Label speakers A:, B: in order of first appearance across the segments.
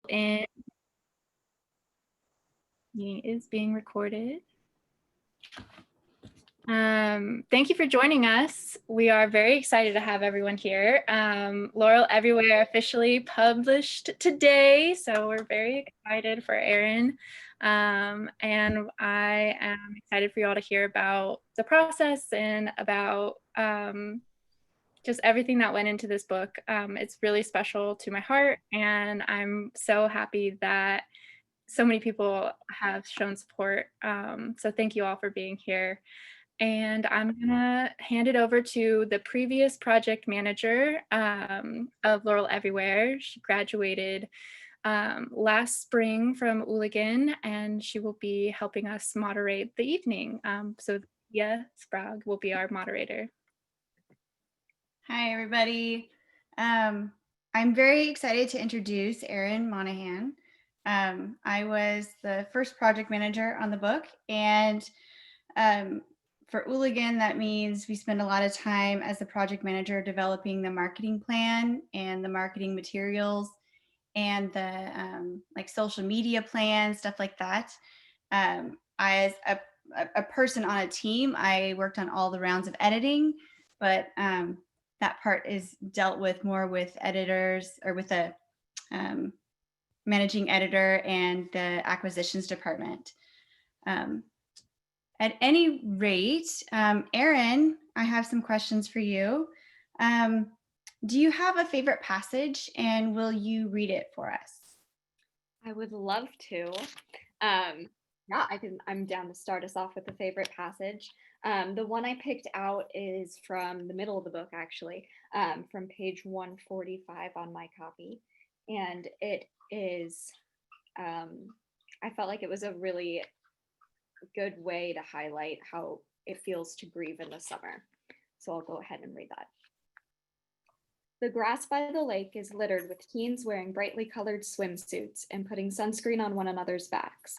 A: And meeting is being recorded. Thank you for joining us. We are very excited to have everyone here. Laurel Everywhere officially published today, so we're very excited for Erin. And I am excited for you all to hear about the process and about just everything that went into this book. It's really special to my heart, and I'm so happy that so many people have shown support. So thank you all for being here. And I'm gonna hand it over to the previous project manager of Laurel Everywhere. She graduated last spring from Hooligan, and she will be helping us moderate the evening. So Thea Sprague will be our moderator.
B: Hi, everybody. I'm very excited to introduce Erin Moynihan. I was the first project manager on the book, and for Hooligan, that means we spend a lot of time as the project manager developing the marketing plan and the marketing materials and the like social media plan, stuff like that. As a person on a team, I worked on all the rounds of editing, but that part is dealt with more with editors or with a managing editor and the acquisitions department. At any rate, Erin, I have some questions for you. Do you have a favorite passage, and will you read it for us?
C: I would love to. I'm down to start us off with a favorite passage. The one I picked out is from the middle of the book, actually, from page 145 on my copy. And it is, I felt like it was a really good way to highlight how it feels to grieve in the summer. So I'll go ahead and read that. The grass by the lake is littered with teens wearing brightly colored swimsuits and putting sunscreen on one another's backs.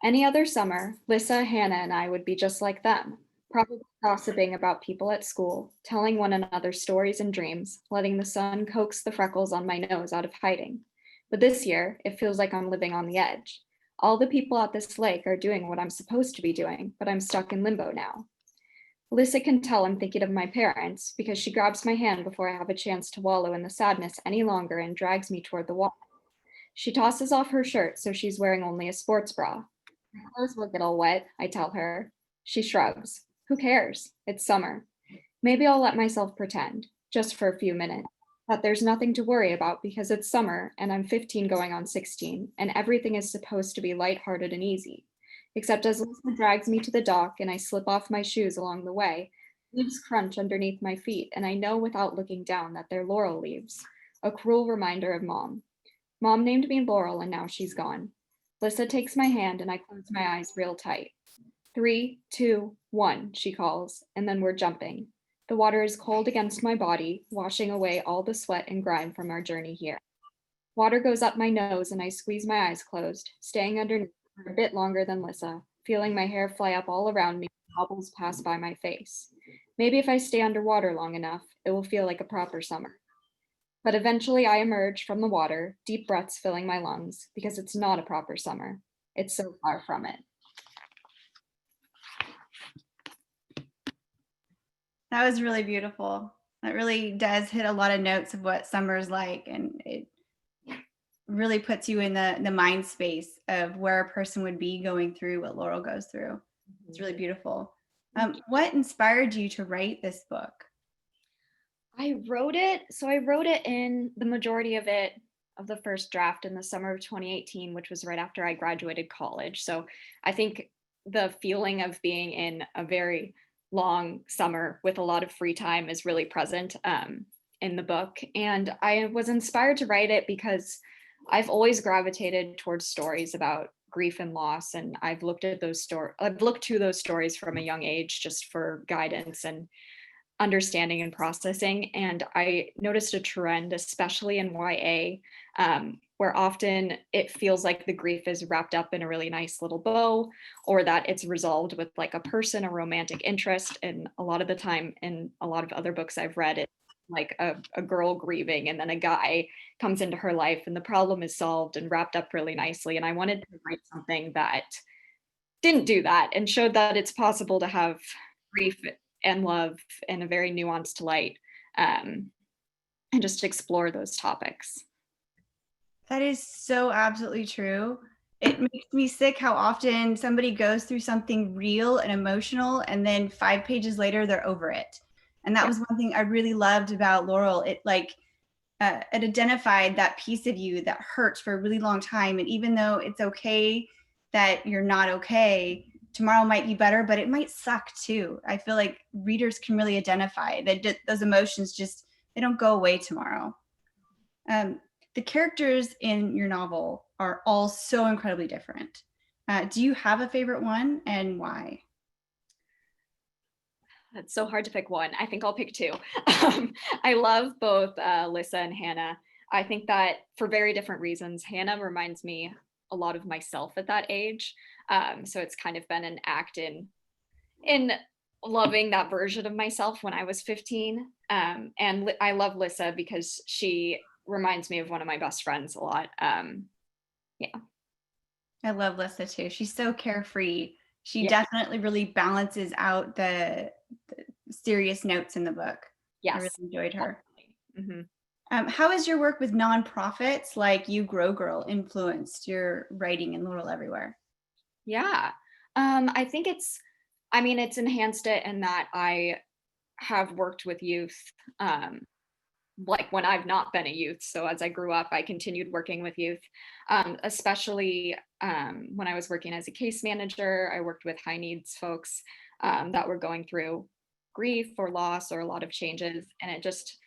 C: Any other summer, Lissa, Hannah, and I would be just like them, probably gossiping about people at school, telling one another stories and dreams, letting the sun coax the freckles on my nose out of hiding. But this year, it feels like I'm living on the edge. All the people at this lake are doing what I'm supposed to be doing, but I'm stuck in limbo now. Lissa can tell I'm thinking of my parents because she grabs my hand before I have a chance to wallow in the sadness any longer and drags me toward the wall. She tosses off her shirt so she's wearing only a sports bra. My clothes will get all wet, I tell her. She shrugs. Who cares? It's summer. Maybe I'll let myself pretend, just for a few minutes, that there's nothing to worry about because it's summer and I'm 15 going on 16 and everything is supposed to be lighthearted and easy. Except as Lisa drags me to the dock and I slip off my shoes along the way, leaves crunch underneath my feet, and I know without looking down that they're laurel leaves, a cruel reminder of Mom. Mom named me Laurel and now she's gone. Lissa takes my hand and I close my eyes real tight. 3, 2, 1, she calls, and then we're jumping. The water is cold against my body, washing away all the sweat and grime from our journey here. Water goes up my nose and I squeeze my eyes closed, staying underneath for a bit longer than Lissa, feeling my hair fly up all around me as bubbles pass by my face. Maybe if I stay underwater long enough, it will feel like a proper summer. But eventually I emerge from the water, deep breaths filling my lungs, because it's not a proper summer. It's so far from it.
B: That was really beautiful. That really does hit a lot of notes of what summer's like, and it really puts you in the mind space of where a person would be going through what Laurel goes through. It's really beautiful. What inspired you to write this book?
C: I wrote it in the majority of it, of the first draft in the summer of 2018, which was right after I graduated college. So I think the feeling of being in a very long summer with a lot of free time is really present in the book. And I was inspired to write it because I've always gravitated towards stories about grief and loss, and I've looked to those stories from a young age just for guidance and understanding and processing. And I noticed a trend, especially in YA, where often it feels like the grief is wrapped up in a really nice little bow, or that it's resolved with like a person, a romantic interest. And a lot of the time in a lot of other books I've read, like a girl grieving, and then a guy comes into her life and the problem is solved and wrapped up really nicely. And I wanted to write something that didn't do that and showed that it's possible to have grief and love in a very nuanced light, um, and just explore those topics.
B: That is so absolutely true. It makes me sick how often somebody goes through something real and emotional, and then 5 pages later, they're over it. And that
C: Yeah.
B: was one thing I really loved about Laurel. It it identified that piece of you that hurts for a really long time. And even though it's okay that you're not okay, tomorrow might be better, but it might suck too. I feel like readers can really identify that those emotions just, they don't go away tomorrow. The characters in your novel are all so incredibly different. Do you have a favorite one, and why?
C: It's so hard to pick one. I think I'll pick two. I love both Lissa and Hannah. I think that for very different reasons. Hannah reminds me a lot of myself at that age. So it's kind of been an act in loving that version of myself when I was 15. And I love Lissa because she reminds me of one of my best friends a lot. Yeah.
B: I love Lissa too. She's so carefree. She
C: Yeah.
B: definitely really balances out the serious notes in the book. I really
C: Yes.
B: enjoyed her.
C: Mm-hmm.
B: How has your work with nonprofits like You Grow Girl influenced your writing in Laurel Everywhere?
C: Yeah. I think it's enhanced it in that I have worked with youth, like when I've not been a youth. So as I grew up, I continued working with youth, especially when I was working as a case manager. I worked with high needs folks that were going through grief or loss or a lot of changes. And it just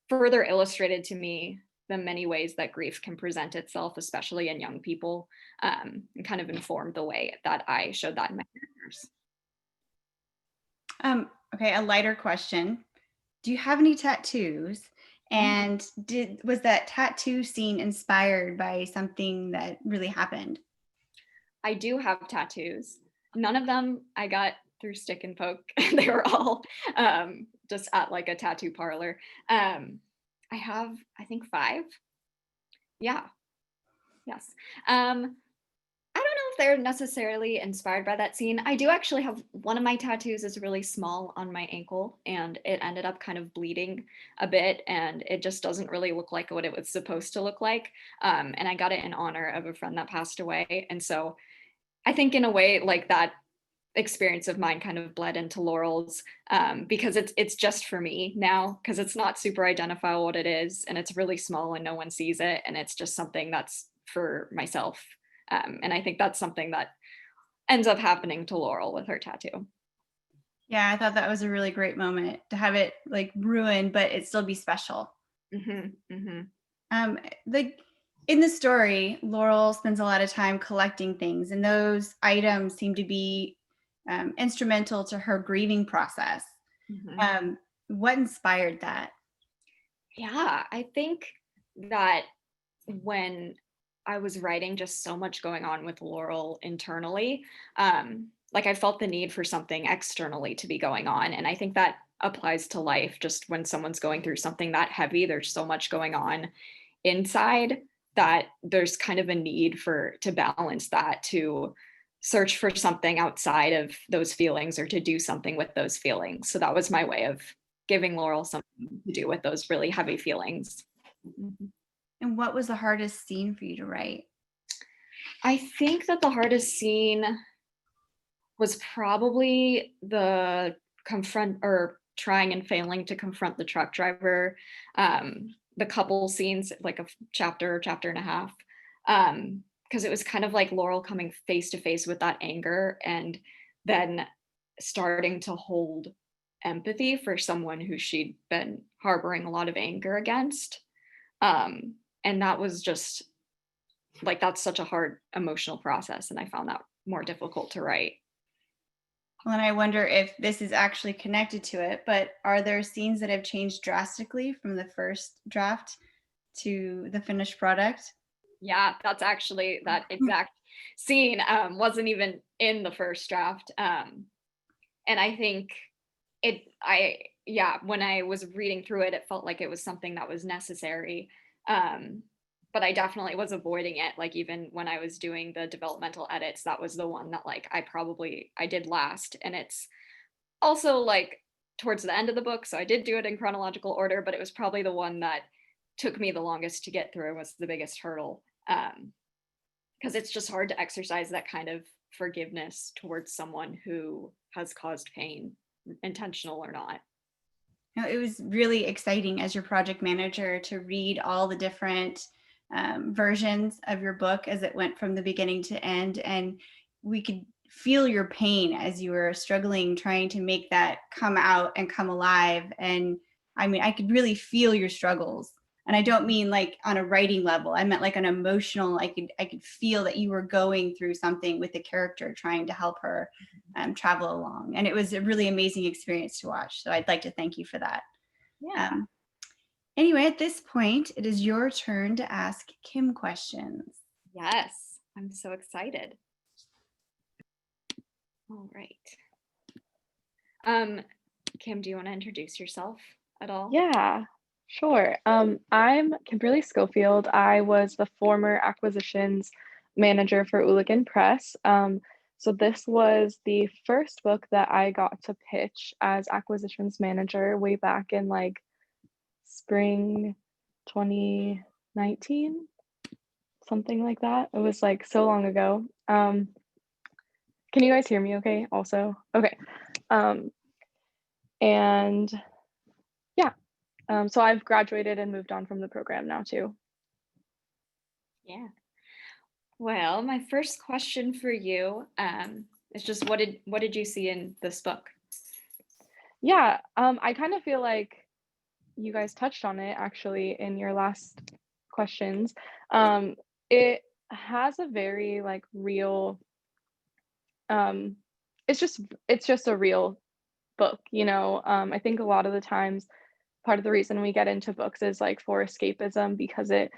C: further illustrated to me the many ways that grief can present itself, especially in young people, and kind of informed the way that I showed that in my characters.
B: Okay, a lighter question. Do you have any tattoos? And was that tattoo scene inspired by something that really happened?
C: I do have tattoos. None of them I got through stick and poke. They were all just at like a tattoo parlor. I have, I think, 5. Yeah. Yes. I don't know if they're necessarily inspired by that scene. I do actually have one of my tattoos is really small on my ankle, and it ended up kind of bleeding a bit, and it just doesn't really look like what it was supposed to look like. And I got it in honor of a friend that passed away. And so I think in a way like that experience of mine kind of bled into Laurel's, because it's just for me now, because it's not super identifiable what it is, and it's really small and no one sees it, and it's just something that's for myself. And I think that's something that ends up happening to Laurel with her tattoo.
B: Yeah, I thought that was a really great moment to have it like ruined, but it still be special.
C: Mm-hmm, mm-hmm.
B: Like in the story, Laurel spends a lot of time collecting things, and those items seem to be instrumental to her grieving process.
C: Mm-hmm.
B: What inspired that?
C: Yeah, I think that when I was writing just so much going on with Laurel internally, like I felt the need for something externally to be going on. And I think that applies to life. Just when someone's going through something that heavy, there's so much going on inside that there's kind of a need for to balance that, to search for something outside of those feelings or to do something with those feelings. So that was my way of giving Laurel something to do with those really heavy feelings. Mhm.
B: And what was the hardest scene for you to write?
C: I think that the hardest scene was probably the confront or trying and failing to confront the truck driver. The couple scenes, like a chapter and a half, because it was kind of like Laurel coming face to face with that anger and then starting to hold empathy for someone who she'd been harboring a lot of anger against. And that was just like, that's such a hard emotional process. And I found that more difficult to write.
B: Well, and I wonder if this is actually connected to it, but are there scenes that have changed drastically from the first draft to the finished product?
C: Yeah, that's actually that exact scene wasn't even in the first draft. And I think it, I, yeah, when I was reading through it, it felt like it was something that was necessary. But I definitely was avoiding it. Like even when I was doing the developmental edits, that was the one that like I did last. And it's also like towards the end of the book, so I did do it in chronological order, but it was probably the one that took me the longest to get through, was the biggest hurdle. Because it's just hard to exercise that kind of forgiveness towards someone who has caused pain, intentional or not.
B: It was really exciting as your project manager to read all the different versions of your book as it went from the beginning to end. And we could feel your pain as you were struggling, trying to make that come out and come alive. And I mean, I could really feel your struggles. And I don't mean like on a writing level. I meant like an emotional, I could feel that you were going through something with the character, trying to help her travel along. And it was a really amazing experience to watch. So I'd like to thank you for that.
C: Yeah.
B: Anyway, at this point, it is your turn to ask Kim questions.
C: Yes, I'm so excited. All right. Kim, do you want to introduce yourself at all?
D: Yeah, sure. I'm Kimberly Schofield. I was the former acquisitions manager for Hooligan Press. So this was the first book that I got to pitch as acquisitions manager way back in like spring 2019, something like that. It was like so long ago. Can you guys hear me okay also? Okay. And yeah. So I've graduated and moved on from the program now too.
C: Yeah. Well, my first question for you is just what did you see in this book?
D: Yeah, I kind of feel like you guys touched on it actually in your last questions. It has a very like real, um, it's just a real book, you know. I think a lot of the times part of the reason we get into books is like for escapism because it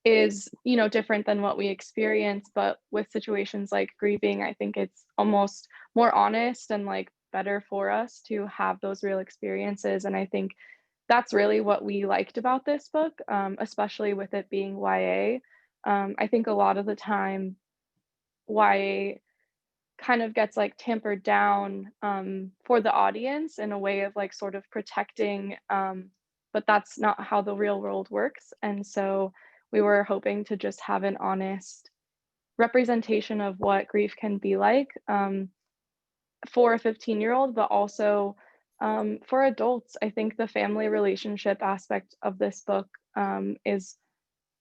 D: is, you know, different than what we experience. But with situations like grieving, I think it's almost more honest and like better for us to have those real experiences. And I think that's really what we liked about this book, especially with it being YA. I think a lot of the time YA kind of gets like tampered down for the audience in a way of like sort of protecting, but that's not how the real world works. And so we were hoping to just have an honest representation of what grief can be like for a 15-year-old, but also for adults. I think the family relationship aspect of this book is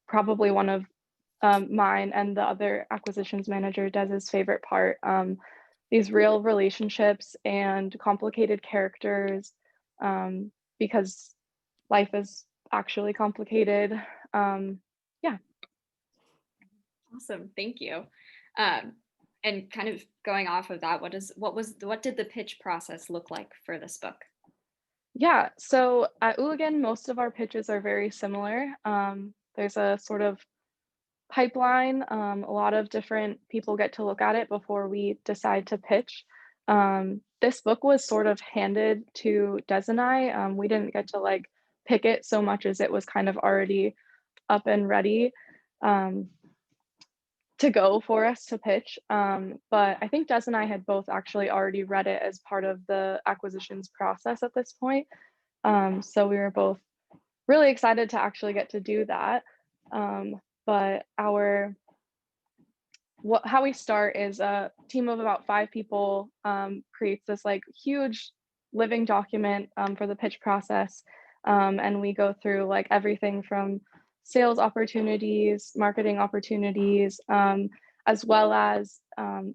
D: probably one of mine and the other acquisitions manager Dez's favorite part. These real relationships and complicated characters, because life is actually complicated. Yeah.
C: Awesome, thank you. And kind of going off of that, what did the pitch process look like for this book?
D: Yeah, so at Hooligan, most of our pitches are very similar. There's a sort of pipeline. A lot of different people get to look at it before we decide to pitch. This book was sort of handed to Des and I. We didn't get to like pick it so much as it was kind of already up and ready to go for us to pitch. But I think Des and I had both actually already read it as part of the acquisitions process at this point. So we were both really excited to actually get to do that. But how we start is a team of about 5 people creates this like huge living document for the pitch process. And we go through like everything from sales opportunities, marketing opportunities, as well as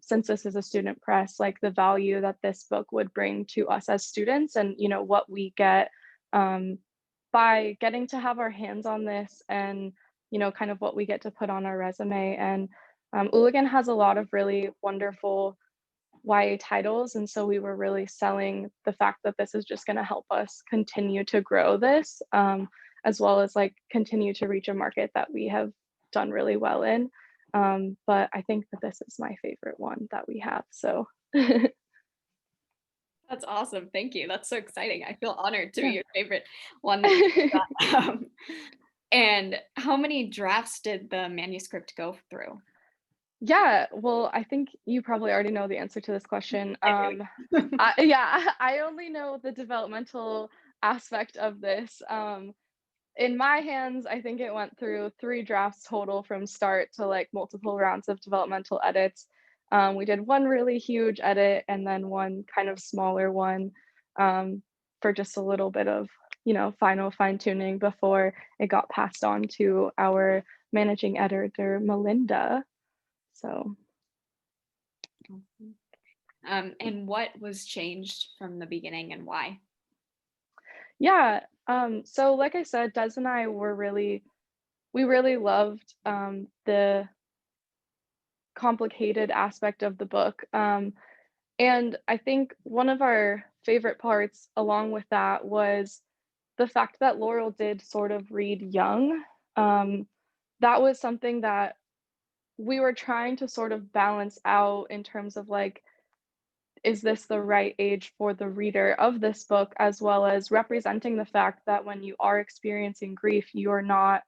D: since this is a student press, like the value that this book would bring to us as students and, you know, what we get by getting to have our hands on this and, you know, kind of what we get to put on our resume. And Hooligan has a lot of really wonderful YA titles, and so we were really selling the fact that this is just going to help us continue to grow this, as well as like continue to reach a market that we have done really well in. But I think that this is my favorite one that we have. So
C: That's awesome. Thank you. That's so exciting. I feel honored to be
D: Yeah.
C: your favorite one. That you got. And how many drafts did the manuscript go through?
D: Yeah, well, I think you probably already know the answer to this question.
C: I do.
D: Yeah, I only know the developmental aspect of this. In my hands, I think it went through 3 drafts total from start to, like, multiple rounds of developmental edits. We did one really huge edit and then one kind of smaller one, for just a little bit of, final fine-tuning before it got passed on to our managing editor, Melinda. So,
C: And what was changed from the beginning and why?
D: yeah, so like I said, Des and I we really loved, the complicated aspect of the book. And I think one of our favorite parts along with that was the fact that Laurel did sort of read young. Um, that was something that we were trying to sort of balance out in terms of like, is this the right age for the reader of this book, as well as representing the fact that when you are experiencing grief, you're not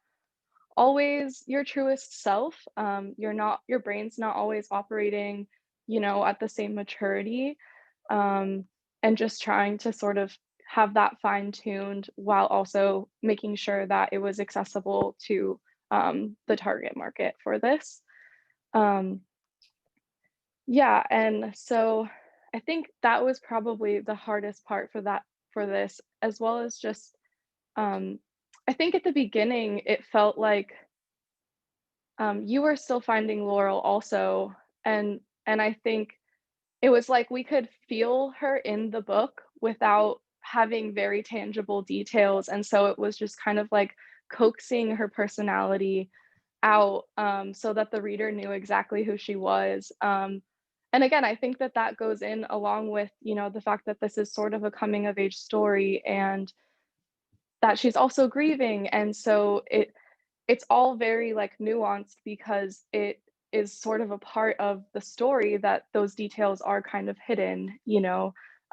D: always your truest self. Your brain's not always operating, at the same maturity. Um, and just trying to sort of have that fine tuned while also making sure that it was accessible to the target market for this. Um, yeah, and so I think that was probably the hardest part for this, as well as just um, I think at the beginning it felt like you were still finding Laurel also, and I think it was like we could feel her in the book without having very tangible details, and so it was just kind of like coaxing her personality out, so that the reader knew exactly who she was. And again, I think that that goes in along with, the fact that this is sort of a coming of age story and that she's also grieving, and so it's all very, like, nuanced because it is sort of a part of the story that those details are kind of hidden,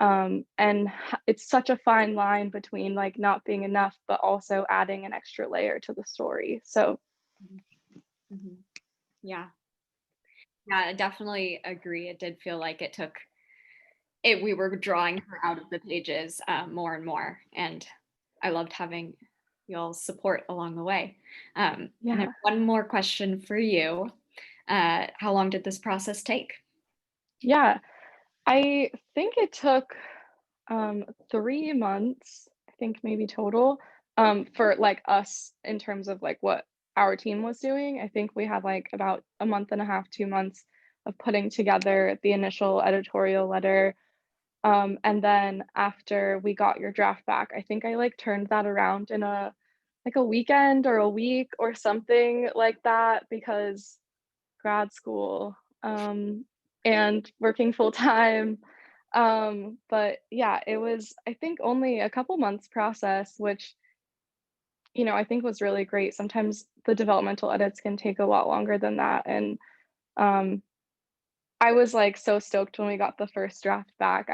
D: and it's such a fine line between, like, not being enough, but also adding an extra layer to the story, so
C: Mhm. Yeah. Yeah, I definitely agree. It did feel like we were drawing her out of the pages more and more. And I loved having y'all's support along the way. And I have
D: yeah.
C: one more question for you. How long did this process take?
D: Yeah, I think it took, 3 months, I think maybe total, for, like, us in terms of, like, what our team was doing. I think we had, like, about a month and a half, 2 months of putting together the initial editorial letter, and then after we got your draft back, I think I, like, turned that around in a weekend or a week or something like that because grad school, and working full time. But yeah, it was, I think, only a couple months process, which, I think was really great. Sometimes the developmental edits can take a lot longer than that. And um, I was like so stoked when we got the first draft back.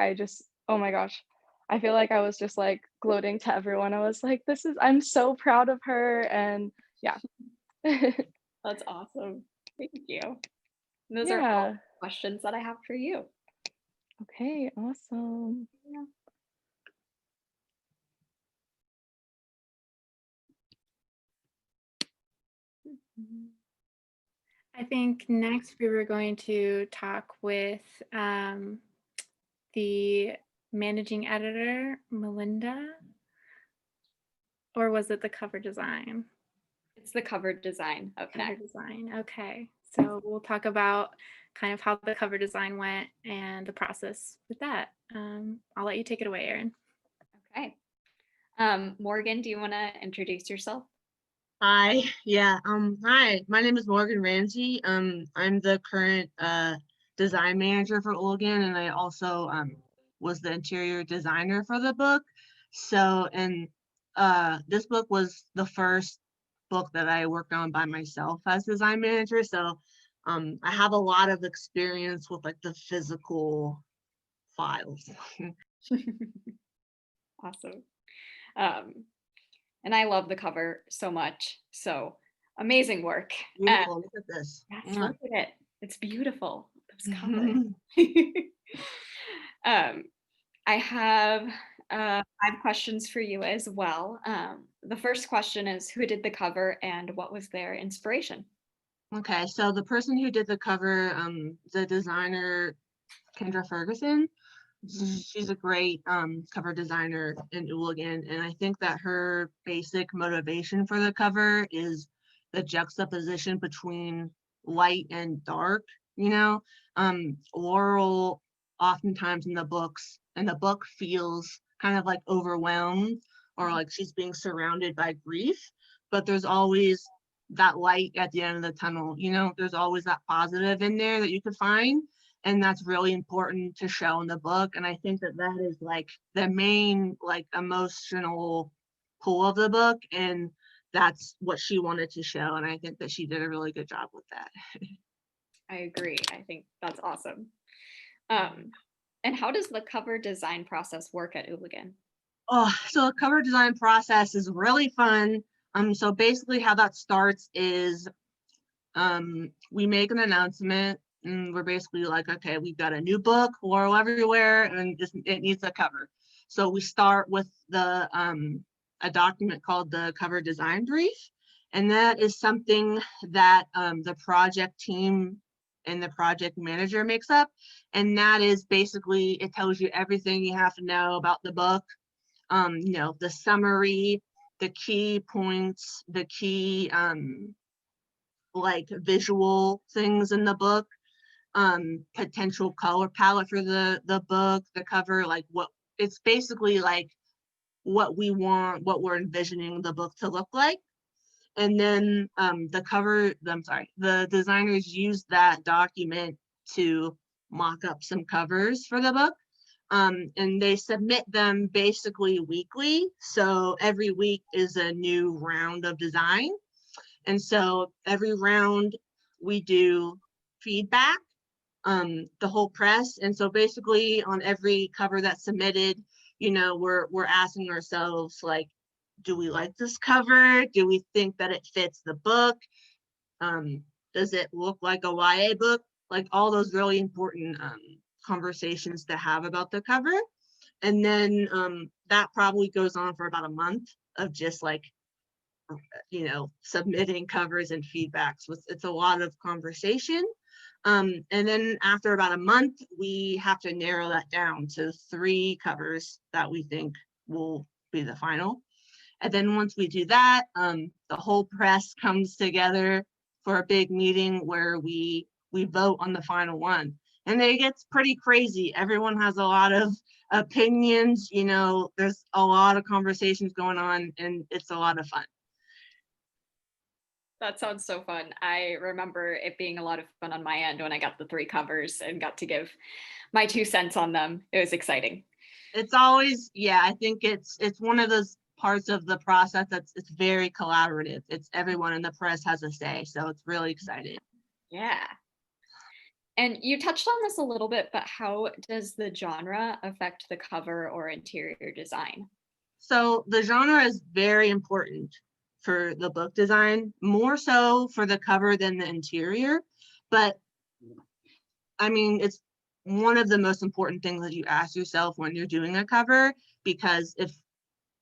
D: Oh my gosh, I feel like I was just like gloating to everyone. I was like, I'm so proud of her. And yeah.
C: That's awesome. Thank you. And those are all
D: Yeah.
C: the questions that I have for you.
D: Okay, awesome.
C: Yeah.
A: I think next we were going to talk with the managing editor, Melinda, or was it the cover design?
C: It's the cover design up
A: Cover
C: next.
A: design. Okay. So we'll talk about kind of how the cover design went and the process with that. I'll let you take it away, Erin.
C: Okay. Morgan, do you want to introduce yourself?
E: Hi, yeah, hi, my name is Morgan Ramsey. I'm the current design manager for Hooligan, and I also was the interior designer for the book. So, and this book was the first book that I worked on by myself as design manager. So, I have a lot of experience with like the physical files.
C: Awesome. And I love the cover so much. So amazing work.
E: Beautiful. Look at this.
C: Yes, look at it. It's beautiful. Those colors.
E: Mhm.
C: I have 5 questions for you as well. The first question is, who did the cover and what was their inspiration?
E: Okay, so the person who did the cover, the designer, Kendra Ferguson, she's a great cover designer in Hooligan, and I think that her basic motivation for the cover is the juxtaposition between light and dark. You know, Laurel oftentimes in the book feels kind of like overwhelmed or like she's being surrounded by grief, but there's always that light at the end of the tunnel. You know, there's always that positive in there that you could find, and that's really important to show in the book. And I think that that is like the main like emotional pull of the book, and that's what she wanted to show, and I think that she did a really good job with that.
C: I agree. I think that's awesome. And how does the cover design process work at Hooligan?
E: Oh, so the cover design process is really fun. So basically how that starts is we make an announcement, and we're basically like, okay, we've got a new book, Laurel everywhere, and it needs a cover. So we start with the a document called the cover design brief, and that is something that the project team and the project manager makes up, and that is basically, it tells you everything you have to know about the book. You know, the summary, the key points, the key like visual things in the book, potential color palette for the book, the cover, like what it's basically like what we want, what we're envisioning the book to look like. And then the designers use that document to mock up some covers for the book. And they submit them basically weekly. So every week is a new round of design. And so every round we do feedback, the whole press. And so basically on every cover that's submitted, you know, we're asking ourselves, like, do we like this cover? Do we think that it fits the book? Does it look like a YA book? Like all those really important conversations to have about the cover. And then that probably goes on for about a month of just like, you know, submitting covers and feedbacks. It's a lot of conversation. And then after about a month, we have to narrow that down to 3 covers that we think will be the final. And then once we do that, the whole press comes together for a big meeting where we vote on the final one. And it gets pretty crazy. Everyone has a lot of opinions, you know, there's a lot of conversations going on, and it's a lot of fun.
C: That sounds so fun. I remember it being a lot of fun on my end when I got the 3 covers and got to give my 2 cents on them. It was exciting.
E: It's always, yeah, I think it's one of those parts of the process it's very collaborative. It's everyone in the press has a say, so it's really exciting.
C: Yeah. And you touched on this a little bit, but how does the genre affect the cover or interior design?
E: So the genre is very important for the book design, more so for the cover than the interior. But I mean, it's one of the most important things that you ask yourself when you're doing a cover, because if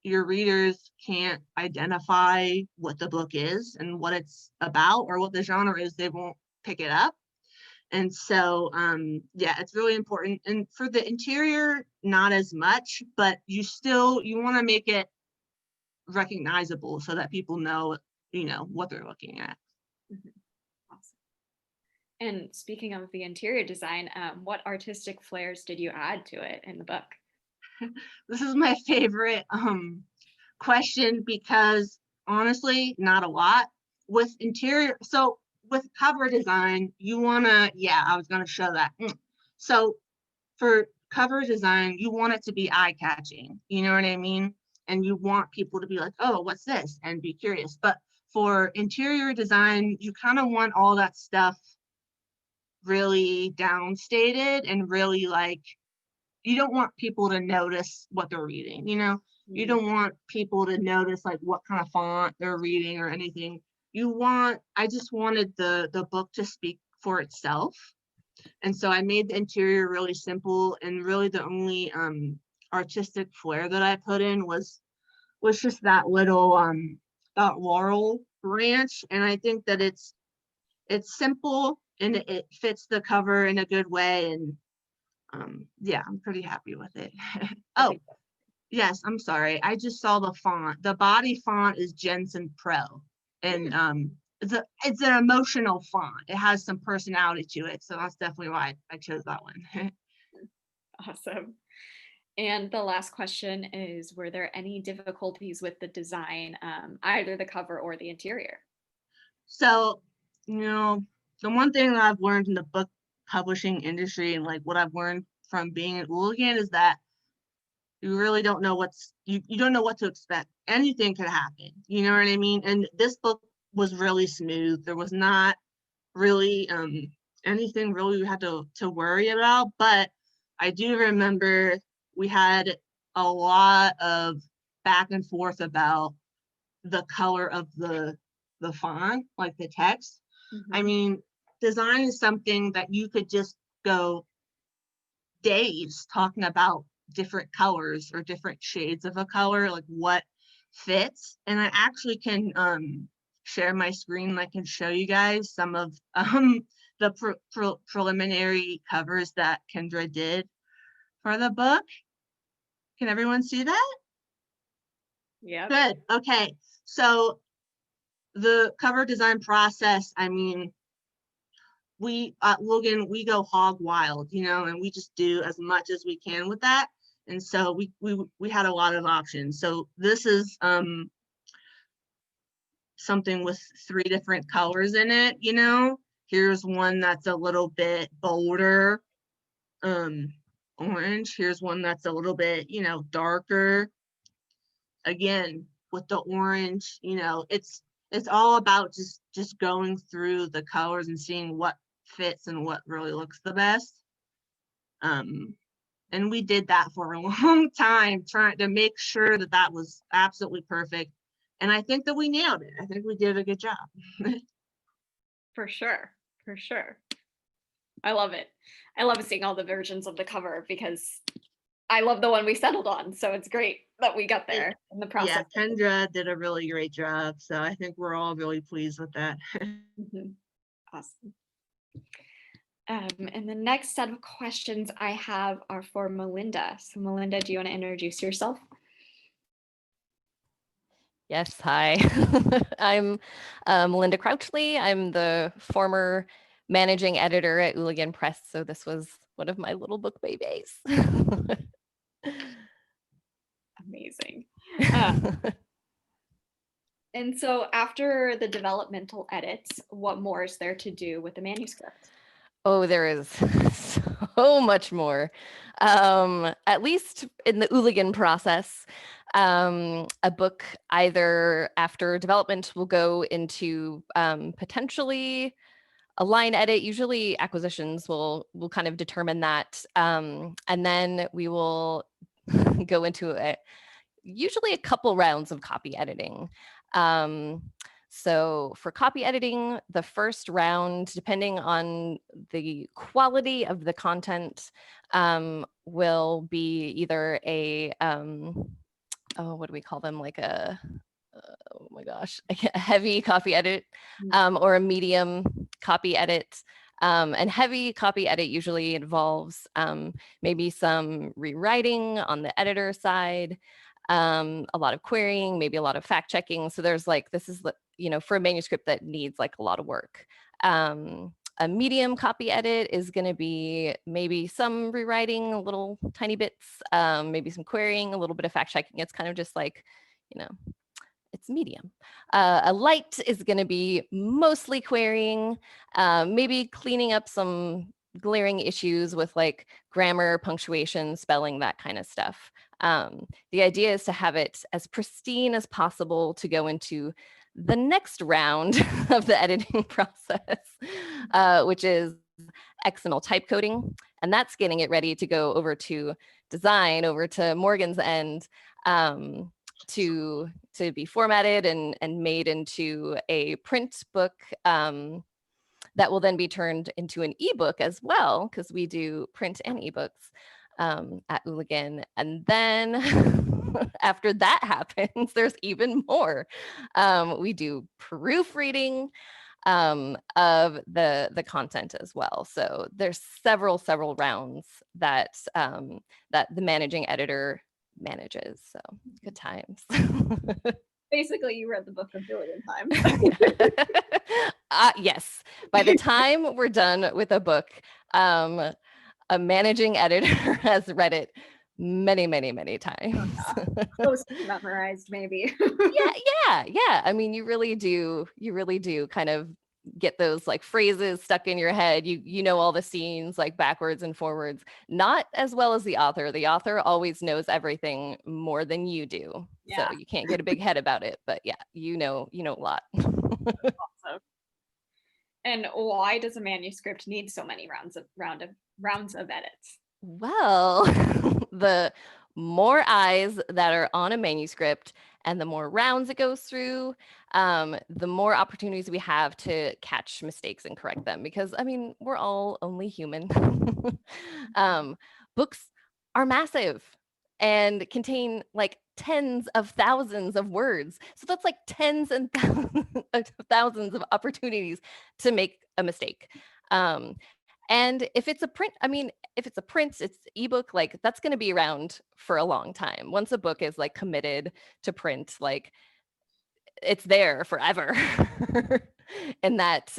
E: your readers can't identify what the book is and what it's about or what the genre is, they won't pick it up. And so, yeah, it's really important. And for the interior, not as much, but you want to make it recognizable so that people know, you know, what they're looking at.
C: Mm-hmm. Awesome. And speaking of the interior design, what artistic flares did you add to it in the book?
E: This is my favorite question, because honestly, not a lot. With interior, so with cover design, you wanna, yeah, I was gonna show that. So for cover design, you want it to be eye-catching, you know what I mean? And you want people to be like, oh, what's this? And be curious. But for interior design, you kind of want all that stuff really downstated and really like you don't want people to notice what they're reading, you know? You don't want people to notice like what kind of font they're reading or anything. I just wanted the book to speak for itself. And so I made the interior really simple, and really the only artistic flair that I put in was just that little that Laurel branch. And I think that it's simple and it fits the cover in a good way. And yeah, I'm pretty happy with it. Oh, yes, I'm sorry. I just saw the font. The body font is Jensen Pro. And it's an emotional font. It has some personality to it. So that's definitely why I chose that one.
C: Awesome. And the last question is, were there any difficulties with the design, either the cover or the interior?
E: So, you know, the one thing that I've learned in the book publishing industry, and like what I've learned from being at Hooligan, is that you really don't know you don't know what to expect. Anything could happen, you know what I mean? And this book was really smooth. There was not really anything really we had to worry about. But I do remember we had a lot of back and forth about the color of the font, like the text. I mean, design is something that you could just go days talking about different colors or different shades of a color, like what fits. And I actually can share my screen. I can show you guys some of the preliminary covers that Kendra did for the book. Can everyone see that?
C: Yeah.
E: Good. Okay. So the cover design process, I mean, we at Logan, we go hog wild, you know, and we just do as much as we can with that. And so we had a lot of options. So this is something with 3 different colors in it, you know. Here's one that's a little bit bolder, orange. Here's one that's a little bit, you know, darker. Again, with the orange, you know, it's all about just going through the colors and seeing what fits and what really looks the best. And we did that for a long time, trying to make sure that that was absolutely perfect. And I think that we nailed it. I think we did a good job.
C: For sure. For sure. I love it. I love seeing all the versions of the cover because I love the one we settled on. So it's great that we got there in the process.
E: Yeah, Kendra did a really great job. So I think we're all really pleased with that.
C: Awesome. And the next set of questions I have are for Melinda. So Melinda, do you want to introduce yourself?
F: Yes, hi. I'm Melinda Crouchley. I'm the former managing editor at Hooligan Press. So this was one of my little book babies.
C: Amazing. And so after the developmental edits, what more is there to do with the manuscript?
F: Oh, there is so much more. At least in the Hooligan process, a book either after development will go into potentially a line edit. Usually acquisitions will kind of determine that. And then we will go into usually a couple rounds of copy editing. So for copy editing, the first round, depending on the quality of the content, will be either a, what do we call them? Like a, oh my gosh, a heavy copy edit or a medium copy edit. And heavy copy edit usually involves maybe some rewriting on the editor side, a lot of querying, maybe a lot of fact checking. So there's like, this is, you know, for a manuscript that needs like a lot of work. A medium copy edit is going to be maybe some rewriting, little tiny bits, maybe some querying, a little bit of fact checking. It's kind of just like, you know, it's medium. A light is going to be mostly querying, maybe cleaning up some glaring issues with like grammar, punctuation, spelling, that kind of stuff. The idea is to have it as pristine as possible to go into the next round of the editing process, which is XML type coding. And that's getting it ready to go over to design, over to Morgan's end, to be formatted and made into a print book, that will then be turned into an ebook as well, because we do print and ebooks at Hooligan. And then after that happens, there's even more. We do proofreading of the content as well. So there's several rounds that that the managing editor manages. So good times.
C: Basically, you read the book a billion times.
F: Yes. By the time we're done with a book, a managing editor has read it many times.
C: Close to memorized, maybe.
F: Yeah. I mean, you really do kind of get those like phrases stuck in your head. You know all the scenes like backwards and forwards, not as well as the author. The author always knows everything more than you do.
C: Yeah.
F: So you can't get a big head about it, but yeah, you know a lot.
C: Awesome. And why does a manuscript need so many rounds of edits?
F: Well, the more eyes that are on a manuscript and the more rounds it goes through, the more opportunities we have to catch mistakes and correct them. Because, I mean, we're all only human. Books are massive and contain like tens of thousands of words. So that's like tens and thousands of opportunities to make a mistake. And if it's a print, it's ebook, like that's going to be around for a long time. Once a book is like committed to print, like it's there forever in that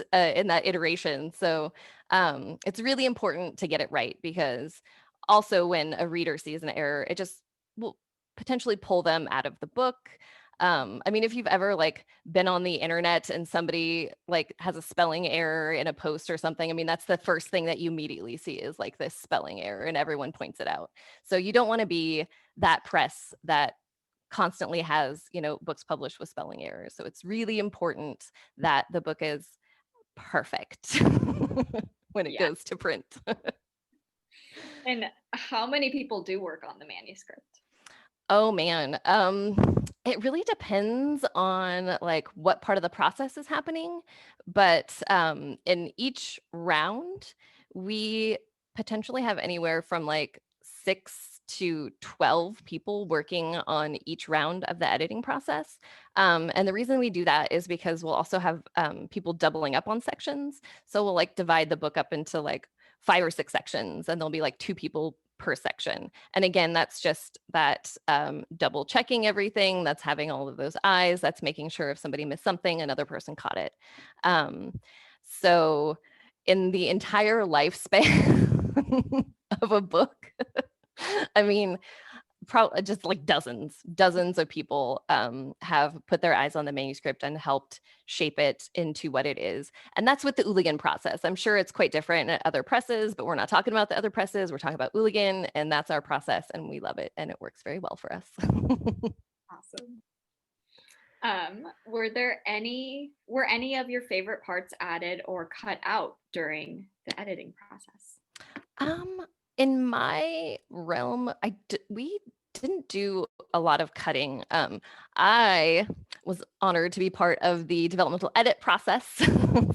F: iteration. So it's really important to get it right, because also when a reader sees an error, it just will potentially pull them out of the book. I mean, if you've ever like been on the internet and somebody like has a spelling error in a post or something, I mean, that's the first thing that you immediately see is like this spelling error, and everyone points it out. So you don't want to be that press that constantly has, books published with spelling errors. So it's really important that the book is perfect when it goes to print.
C: And how many people do work on the manuscript?
F: Oh man, it really depends on like what part of the process is happening, but in each round, we potentially have anywhere from like 6 to 12 people working on each round of the editing process. And the reason we do that is because we'll also have people doubling up on sections. So we'll like divide the book up into like 5 or 6 sections, and there'll be like 2 people per section. And again, that's just that double checking everything, that's having all of those eyes, that's making sure if somebody missed something, another person caught it. So in the entire lifespan of a book, I mean, probably just like dozens of people have put their eyes on the manuscript and helped shape it into what it is. And that's with the Hooligan process. I'm sure it's quite different at other presses, but we're not talking about the other presses. We're talking about Hooligan, and that's our process, and we love it, and it works very well for us.
C: Awesome. Were any of your favorite parts added or cut out during the editing process?
F: In my realm, we didn't do a lot of cutting. I was honored to be part of the developmental edit process.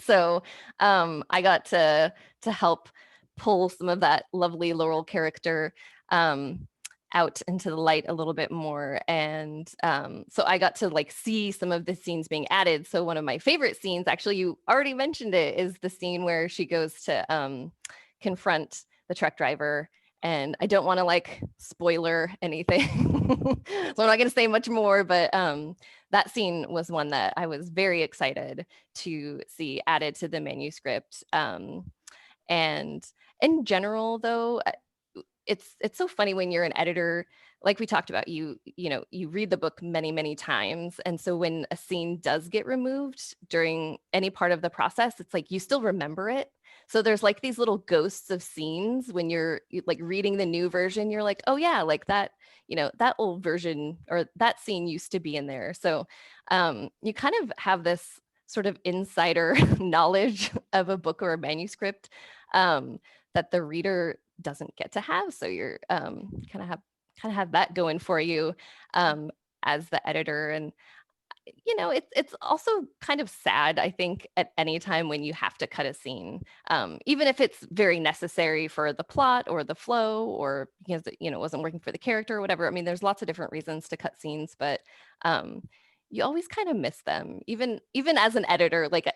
F: So I got to help pull some of that lovely Laurel character out into the light a little bit more. And so I got to like see some of the scenes being added. So one of my favorite scenes, actually, you already mentioned it, is the scene where she goes to confront the truck driver. And I don't want to like spoiler anything, so I'm not going to say much more, but that scene was one that I was very excited to see added to the manuscript. And in general, though, it's so funny when you're an editor, like we talked about, you read the book many times. And so when a scene does get removed during any part of the process, it's like you still remember it. So there's like these little ghosts of scenes when you're like reading the new version, you're like, oh yeah, like that, that old version or that scene used to be in there. So you kind of have this sort of insider knowledge of a book or a manuscript that the reader doesn't get to have. So you're kind of have that going for you as the editor. And it's also kind of sad, I think, at any time when you have to cut a scene, even if it's very necessary for the plot or the flow, or because it wasn't working for the character or whatever. I mean, there's lots of different reasons to cut scenes, but you always kind of miss them, even as an editor. Like,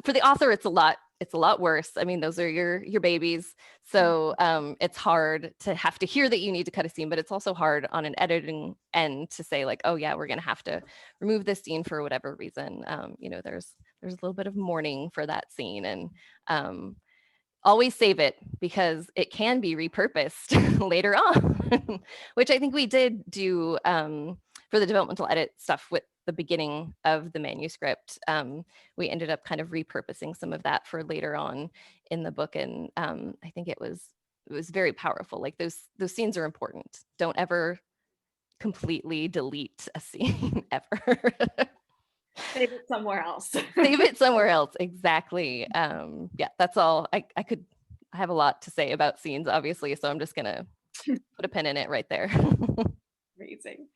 F: for the author, it's a lot worse. I mean, those are your babies. So it's hard to have to hear that you need to cut a scene, but it's also hard on an editing end to say like, oh yeah, we're going to have to remove this scene for whatever reason. There's a little bit of mourning for that scene, and always save it because it can be repurposed later on, which I think we did do for the developmental edit stuff with the beginning of the manuscript. We ended up kind of repurposing some of that for later on in the book, and I think it was very powerful. Like those scenes are important. Don't ever completely delete a scene ever.
C: Save it somewhere else.
F: Save it somewhere else. Exactly. Yeah, that's all. I have a lot to say about scenes, obviously, so I'm just gonna put a pin in it right there.
C: Amazing.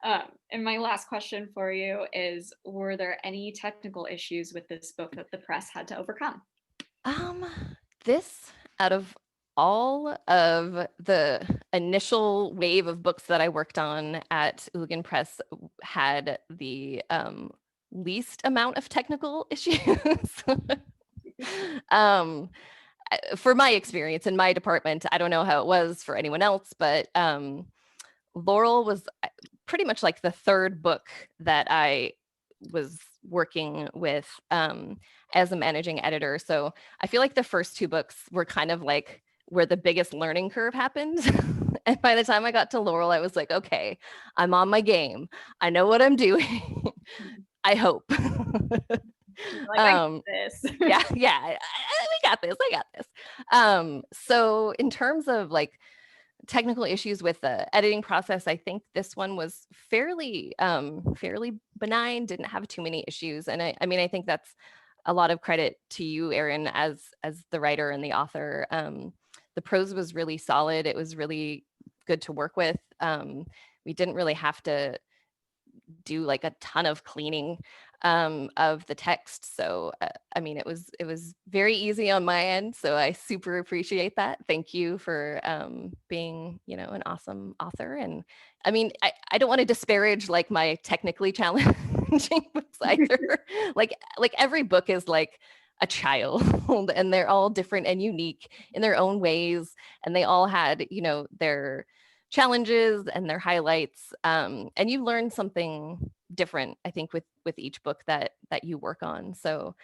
C: And my last question for you is, were there any technical issues with this book that the press had to overcome?
F: This, out of all of the initial wave of books that I worked on at Hooligan Press, had the least amount of technical issues. For my experience in my department, I don't know how it was for anyone else, but Laurel was pretty much like the third book that I was working with as a managing editor. So I feel like the first two books were kind of like where the biggest learning curve happened. And by the time I got to Laurel, I was like, okay, I'm on my game. I know what I'm doing. I hope.
C: Like, I got this.
F: yeah, we got this. I got this. So in terms of like technical issues with the editing process, I think this one was fairly benign, didn't have too many issues. And I mean, I think that's a lot of credit to you, Erin, as the writer and the author. The prose was really solid. It was really good to work with. We didn't really have to do like a ton of cleaning of the text. So I mean, it was very easy on my end. So I super appreciate that. Thank you for being, an awesome author. And I mean, I don't want to disparage like my technically challenging books either. like every book is like a child and they're all different and unique in their own ways. And they all had, their challenges and their highlights. And you learn something different, I think, with each book that you work on. So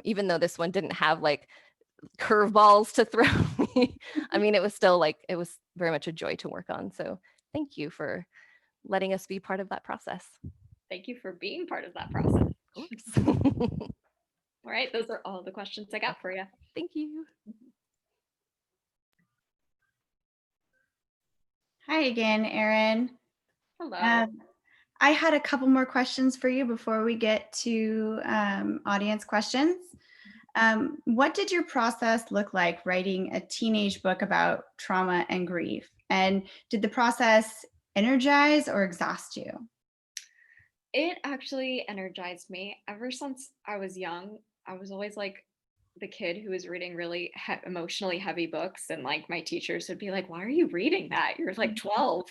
F: even though this one didn't have like curveballs to throw me, I mean, it was still like, it was very much a joy to work on. So thank you for letting us be part of that process.
C: Thank you for being part of that process.
F: Of course.
C: All right, those are all the questions I got for you.
F: Thank you.
B: Hi again, Erin.
C: Hello.
B: I had a couple more questions for you before we get to audience questions. What did your process look like writing a teenage book about trauma and grief? And did the process energize or exhaust you?
C: It actually energized me. Ever since I was young, I was always like the kid who was reading really emotionally heavy books, and like my teachers would be like, why are you reading that? You're like 12.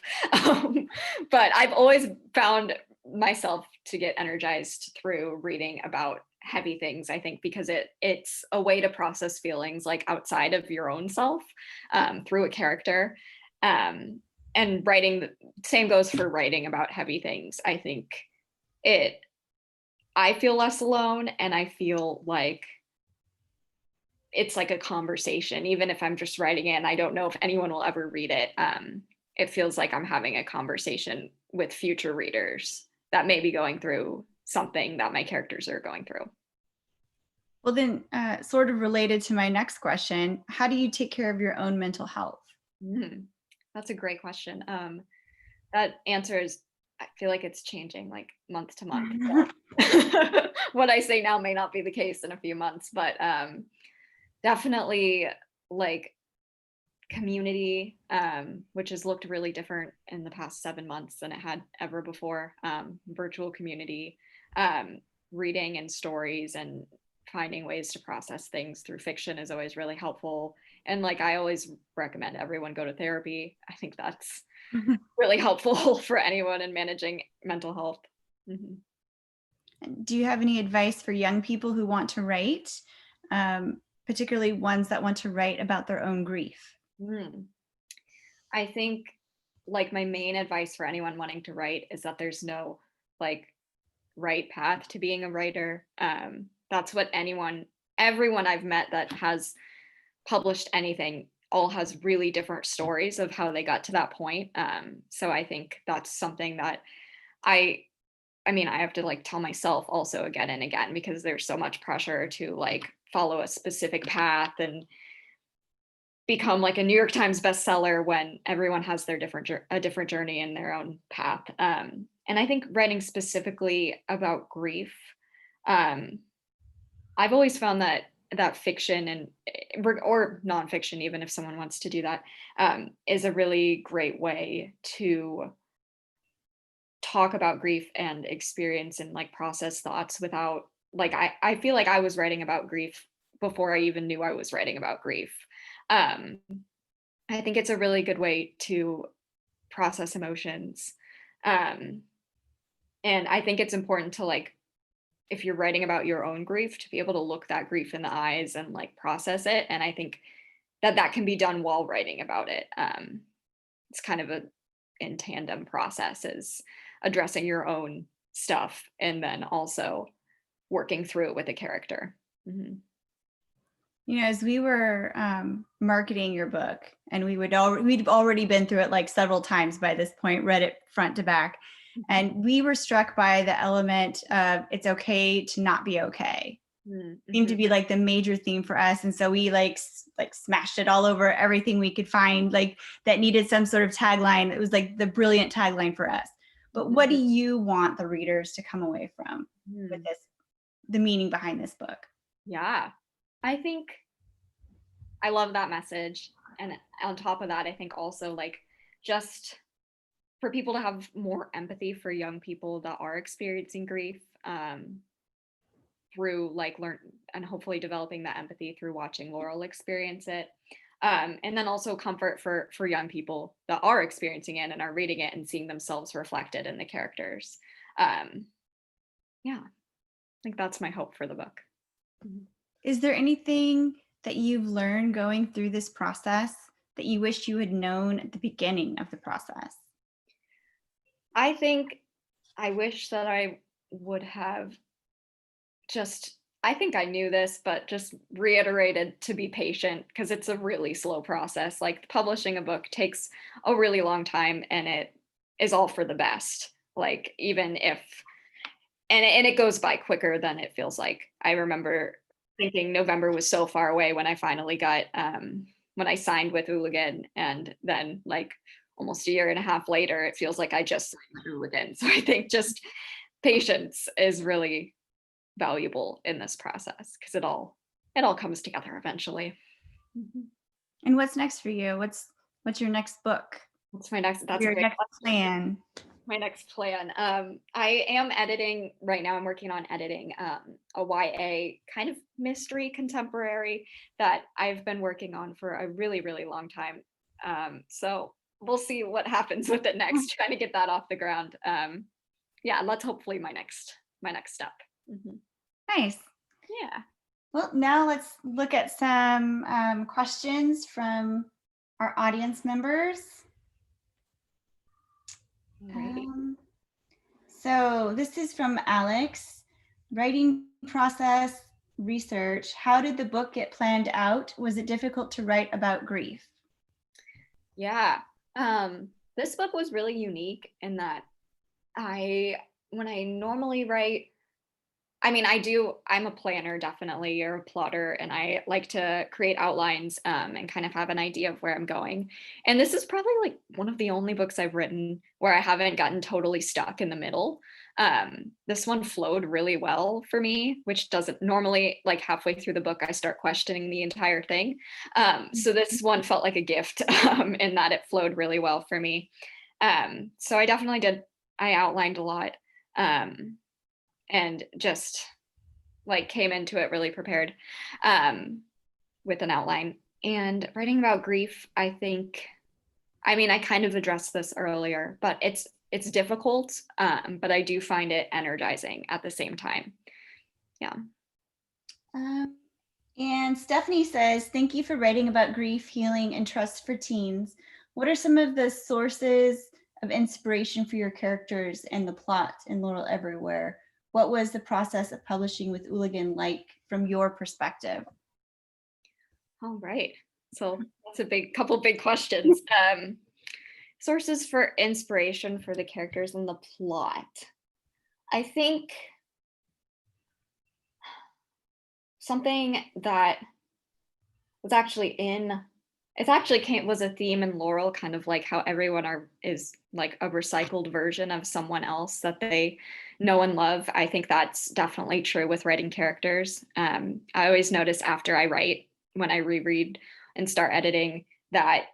C: But I've always found myself to get energized through reading about heavy things, I think, because it's a way to process feelings like outside of your own self through a character. And writing, the same goes for writing about heavy things. I think I feel less alone, and I feel like it's like a conversation, even if I'm just writing it and I don't know if anyone will ever read it. It feels like I'm having a conversation with future readers that may be going through something that my characters are going through.
B: Well, then sort of related to my next question, how do you take care of your own mental health?
C: That's a great question. That answer is, I feel like it's changing like month to month. So what I say now may not be the case in a few months, but definitely like community, which has looked really different in the past 7 months than it had ever before. Virtual community, reading and stories and finding ways to process things through fiction is always really helpful. And like I always recommend everyone go to therapy. I think that's really helpful for anyone in managing mental health. Mm-hmm.
B: Do you have any advice for young people who want to write, particularly ones that want to write about their own grief?
C: I think like my main advice for anyone wanting to write is that there's no like right path to being a writer. That's what everyone I've met that has published anything all has really different stories of how they got to that point. So I think that's something that I mean, I have to like tell myself also again and again, because there's so much pressure to like follow a specific path and become like a New York Times bestseller when everyone has their a different journey in their own path. And I think writing specifically about grief, I've always found that fiction and or nonfiction, even if someone wants to do that, is a really great way to talk about grief and experience and like process thoughts without like I feel like I was writing about grief before I even knew I was writing about grief. I think it's a really good way to process emotions. And I think it's important to like, if you're writing about your own grief, to be able to look that grief in the eyes and like process it. And I think that can be done while writing about it. It's kind of a in tandem process, is addressing your own stuff and then also working through it with a character. Mm-hmm.
B: You know, as we were marketing your book, and we'd already been through it like several times by this point, read it front to back, and we were struck by the element of it's okay to not be okay. Mm-hmm. Seemed to be like the major theme for us, and so we like smashed it all over everything we could find like that needed some sort of tagline. It was like the brilliant tagline for us. But what do you want the readers to come away from with this, the meaning behind this book?
C: Yeah, I think I love that message. And on top of that, I think also like just for people to have more empathy for young people that are experiencing grief, through like learn and hopefully developing that empathy through watching Laurel experience it. And then also comfort for young people that are experiencing it and are reading it and seeing themselves reflected in the characters. Yeah, I think that's my hope for the book.
B: Is there anything that you've learned going through this process that you wish you had known at the beginning of the process?
C: I think I wish that I would have I think I knew this, but just reiterated to be patient, because it's a really slow process. Like publishing a book takes a really long time, and it is all for the best. Like even if, and it goes by quicker than it feels like. I remember thinking November was so far away when I finally got, when I signed with Hooligan, and then like almost a year and a half later, it feels like I just signed with Hooligan. So I think just patience is really valuable in this process, because it all comes together eventually.
B: And what's next for you? What's your next book?
C: What's my next? That's
B: your next plan.
C: My next plan. I am editing right now. I'm working on editing a YA kind of mystery contemporary that I've been working on for a really, really long time. So we'll see what happens with it next. Trying to get that off the ground. Yeah, that's hopefully my next step. Mm-hmm.
B: Nice.
C: Yeah.
B: Well, now let's look at some questions from our audience members. So this is from Alex. Writing process, research. How did the book get planned out? Was it difficult to write about grief?
C: Yeah. This book was really unique in that when I normally write, I mean, I'm a planner, definitely, or a plotter, and I like to create outlines and kind of have an idea of where I'm going. And this is probably like one of the only books I've written where I haven't gotten totally stuck in the middle. This one flowed really well for me, which doesn't normally, like halfway through the book, I start questioning the entire thing. So this one felt like a gift in that it flowed really well for me. So I definitely did, I outlined a lot. Um, and just like came into it really prepared with an outline. And writing about grief, I think, I mean, I kind of addressed this earlier, but it's difficult, but I do find it energizing at the same time. Yeah.
B: And Stephanie says, thank you for writing about grief, healing, and trust for teens. What are some of the sources of inspiration for your characters and the plot in Laurel Everywhere? What was the process of publishing with Hooligan like from your perspective?
C: All right. So that's a couple big questions. Sources for inspiration for the characters and the plot. I think something that was actually was a theme in Laurel, kind of like how everyone is like a recycled version of someone else that they know and love. I think that's definitely true with writing characters. I always notice after I write, when I reread and start editing, that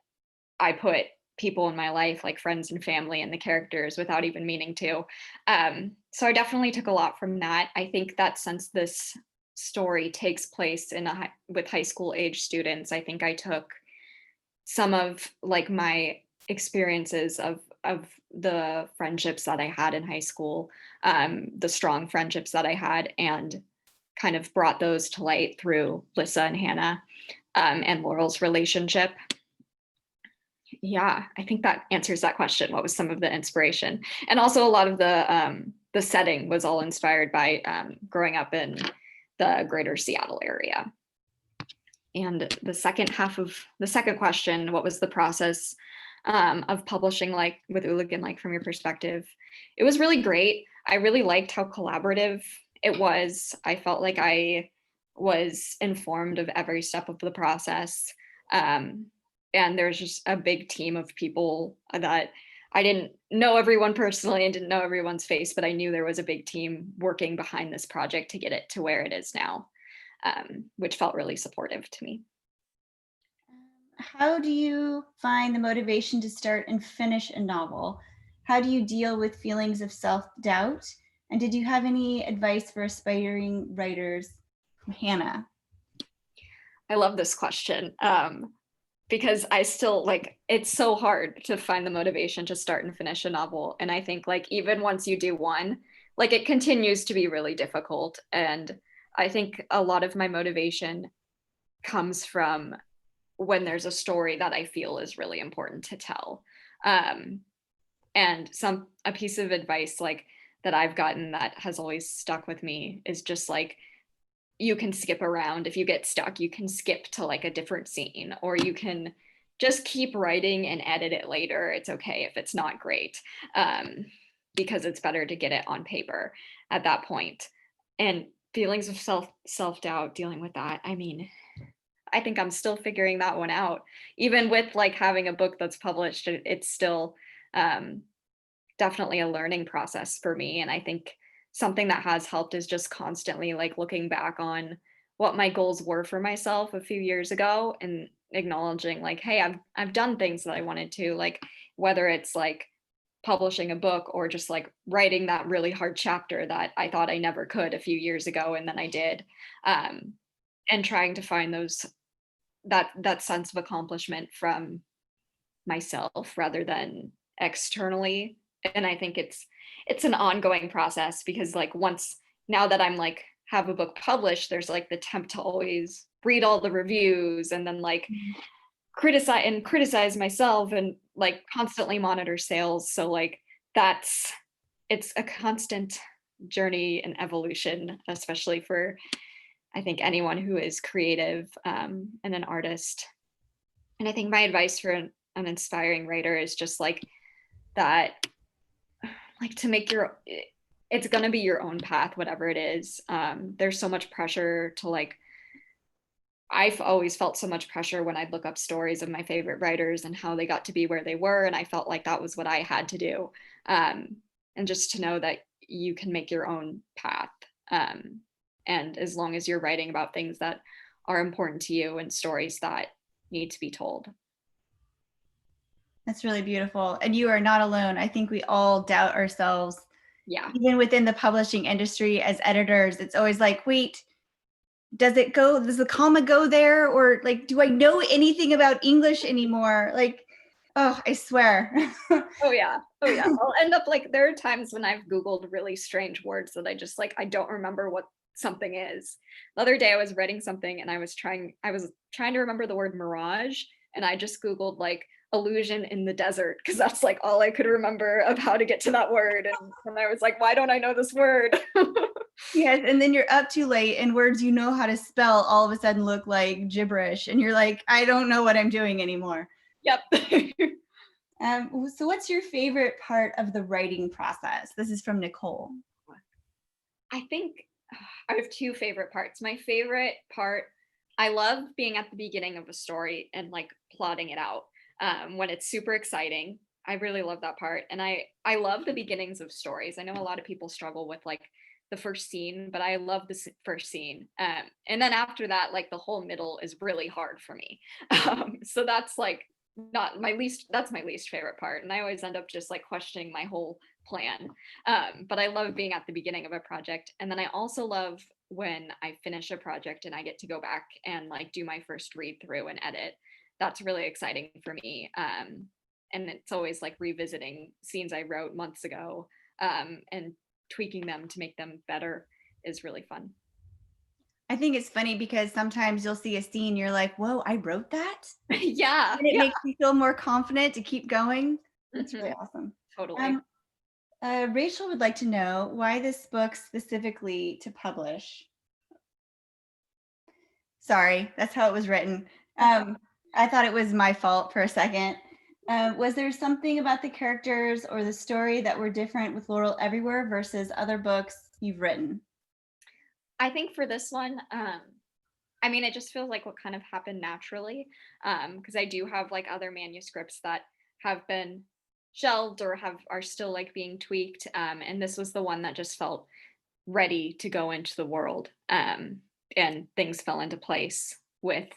C: I put people in my life, like friends and family, in the characters without even meaning to. So I definitely took a lot from that. I think that since this story takes place with high school age students, I think I took some of like my experiences of the friendships that I had in high school, the strong friendships that I had, and kind of brought those to light through Lissa and Hannah, and Laurel's relationship. Yeah, I think that answers that question. What was some of the inspiration? And also a lot of the setting was all inspired by growing up in the greater Seattle area. And the second half of the second question, what was the process of publishing like with Hooligan like from your perspective? It was really great. I really liked how collaborative it was. I felt like I was informed of every step of the process. And there's just a big team of people that I didn't know everyone personally and didn't know everyone's face, but I knew there was a big team working behind this project to get it to where it is now, which felt really supportive to me.
B: How do you find the motivation to start and finish a novel? How do you deal with feelings of self-doubt? And did you have any advice for aspiring writers? Hannah.
C: I love this question. Because I still like, it's so hard to find the motivation to start and finish a novel. And I think like even once you do one, like it continues to be really difficult. And I think a lot of my motivation comes from when there's a story that I feel is really important to tell. And a piece of advice like that I've gotten that has always stuck with me is just like, you can skip around. If you get stuck, you can skip to like a different scene, or you can just keep writing and edit it later. It's okay if it's not great, because it's better to get it on paper at that point. And feelings of self-doubt, dealing with that. I mean, I think I'm still figuring that one out. Even with like having a book that's published, it's still definitely a learning process for me. And I think something that has helped is just constantly like looking back on what my goals were for myself a few years ago and acknowledging like, hey, I've done things that I wanted to, like whether it's like publishing a book or just like writing that really hard chapter that I thought I never could a few years ago and then I did, and trying to find that sense of accomplishment from myself rather than externally. And I think it's an ongoing process, because like now that I'm like have a book published, there's like the tempt to always read all the reviews and then like criticize myself and like constantly monitor sales. So like it's a constant journey and evolution, especially for I think anyone who is creative, and an artist. And I think my advice for an inspiring writer is just like that, like to make it's going to be your own path, whatever it is. There's so much pressure to like, I've always felt so much pressure when I'd look up stories of my favorite writers and how they got to be where they were. And I felt like that was what I had to do. And just to know that you can make your own path. And as long as you're writing about things that are important to you and stories that need to be told.
B: That's really beautiful. And you are not alone. I think we all doubt ourselves.
C: Yeah.
B: Even within the publishing industry as editors, it's always like, wait, does the comma go there? Or like, do I know anything about English anymore? Like, oh, I swear.
C: Oh yeah. I'll end up like, there are times when I've Googled really strange words that I just like, I don't remember what something is. The other day I was writing something and I was trying to remember the word mirage, and I just Googled like illusion in the desert, because that's like all I could remember of how to get to that word. And I was like, why don't I know this word?
B: Yes, and then you're up too late and words you know how to spell all of a sudden look like gibberish, and you're like, I don't know what I'm doing anymore.
C: Yep.
B: So what's your favorite part of the writing process? This is from Nicole.
C: I think I have two favorite parts. My favorite part, I love being at the beginning of a story and like plotting it out when it's super exciting. I really love that part. And I love the beginnings of stories. I know a lot of people struggle with like the first scene, but I love the first scene. And then after that, like the whole middle is really hard for me. So that's like that's my least favorite part. And I always end up just like questioning my whole plan. But I love being at the beginning of a project. And then I also love when I finish a project and I get to go back and like do my first read through and edit. That's really exciting for me. And it's always like revisiting scenes I wrote months ago and tweaking them to make them better is really fun.
B: I think it's funny because sometimes you'll see a scene, you're like, whoa, I wrote that?
C: Yeah.
B: And it makes you feel more confident to keep going. That's really awesome.
C: Totally.
B: Rachel would like to know why this book specifically to publish. Sorry, that's how it was written. I thought it was my fault for a second. Was there something about the characters or the story that were different with Laurel Everywhere versus other books you've written?
C: I think for this one, I mean, it just feels like what kind of happened naturally, because I do have like other manuscripts that have been shelved or are still like being tweaked, and this was the one that just felt ready to go into the world, and things fell into place with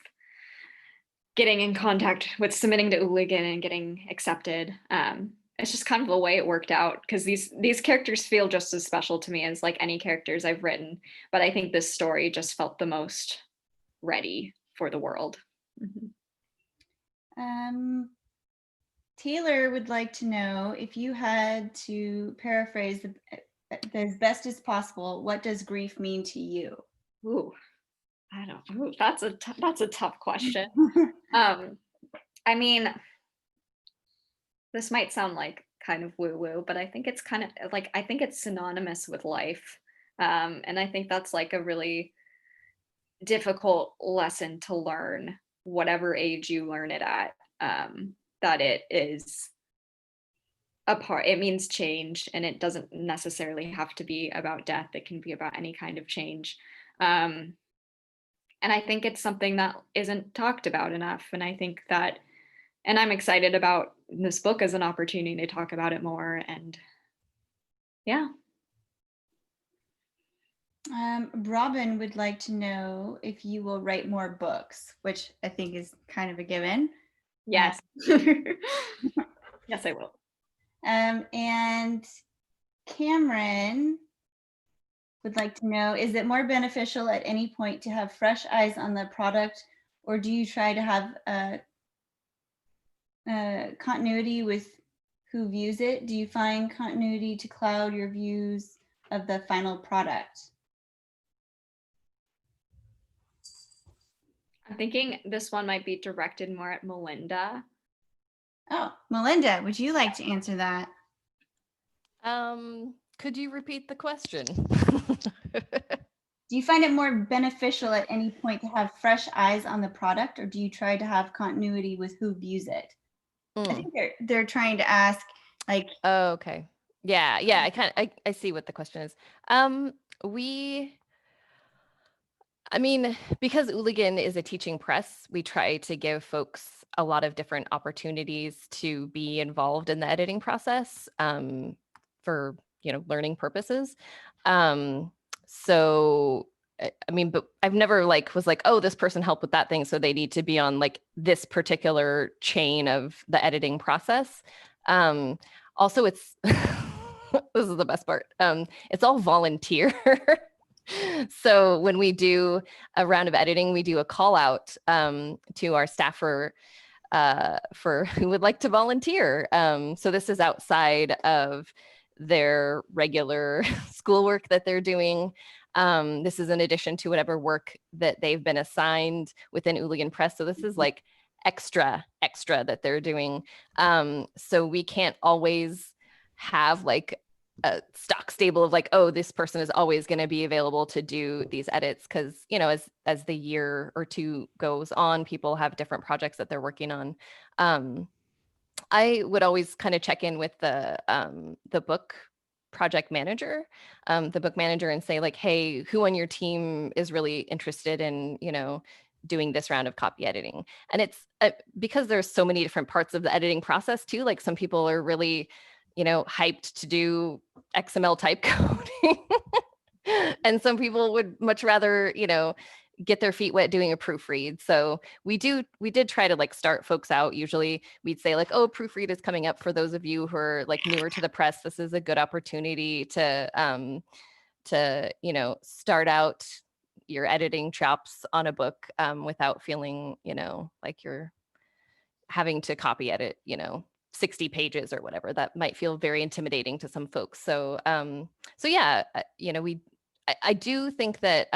C: getting in contact with submitting to Hooligan and getting accepted. It's just kind of the way it worked out, because these characters feel just as special to me as like any characters I've written, but I think this story just felt the most ready for the world.
B: Taylor would like to know, if you had to paraphrase as best as possible, what does grief mean to you?
C: Ooh, I don't know. That's a tough question. I mean, this might sound like kind of woo-woo, but I think it's kind of like, I think it's synonymous with life. And I think that's like a really difficult lesson to learn, whatever age you learn it at, that it is it means change, and it doesn't necessarily have to be about death. It can be about any kind of change. And I think it's something that isn't talked about enough. And I think that, and I'm excited about this book as an opportunity to talk about it more. And yeah.
B: Robin would like to know if you will write more books, which I think is kind of a given.
C: Yes. Yes, I will.
B: And Cameron would like to know, is it more beneficial at any point to have fresh eyes on the product, or do you try to have continuity with who views it? Do you find continuity to cloud your views of the final product?
C: I'm thinking this one might be directed more at Melinda.
B: Oh, Melinda, would you like to answer that?
F: Could you repeat the question?
B: Do you find it more beneficial at any point to have fresh eyes on the product, or do you try to have continuity with who views it? I think they're trying to ask, like,
F: oh, okay. Yeah, I see what the question is. I mean, because Hooligan is a teaching press, we try to give folks a lot of different opportunities to be involved in the editing process, for, learning purposes. So I mean, but I've never was like, oh, this person helped with that thing, so they need to be on like this particular chain of the editing process. Also, it's this is the best part. It's all volunteer. So when we do a round of editing, we do a call out to our staffer for who would like to volunteer. So this is outside of their regular schoolwork that they're doing. This is in addition to whatever work that they've been assigned within Hooligan Press. So this is like extra that they're doing. So we can't always have like a stock stable of like, oh, this person is always going to be available to do these edits, because as the year or two goes on, people have different projects that they're working on. I would always kind of check in with the book project manager, the book manager, and say like, hey, who on your team is really interested in doing this round of copy editing? And it's because there's so many different parts of the editing process too. Like some people are really hyped to do XML type coding. And some people would much rather, get their feet wet doing a proofread. So we did try to like start folks out. Usually we'd say like, oh, proofread is coming up for those of you who are like newer to the press. This is a good opportunity to start out your editing chops on a book without feeling, like you're having to copy edit, 60 pages or whatever. That might feel very intimidating to some folks. So yeah, I do think that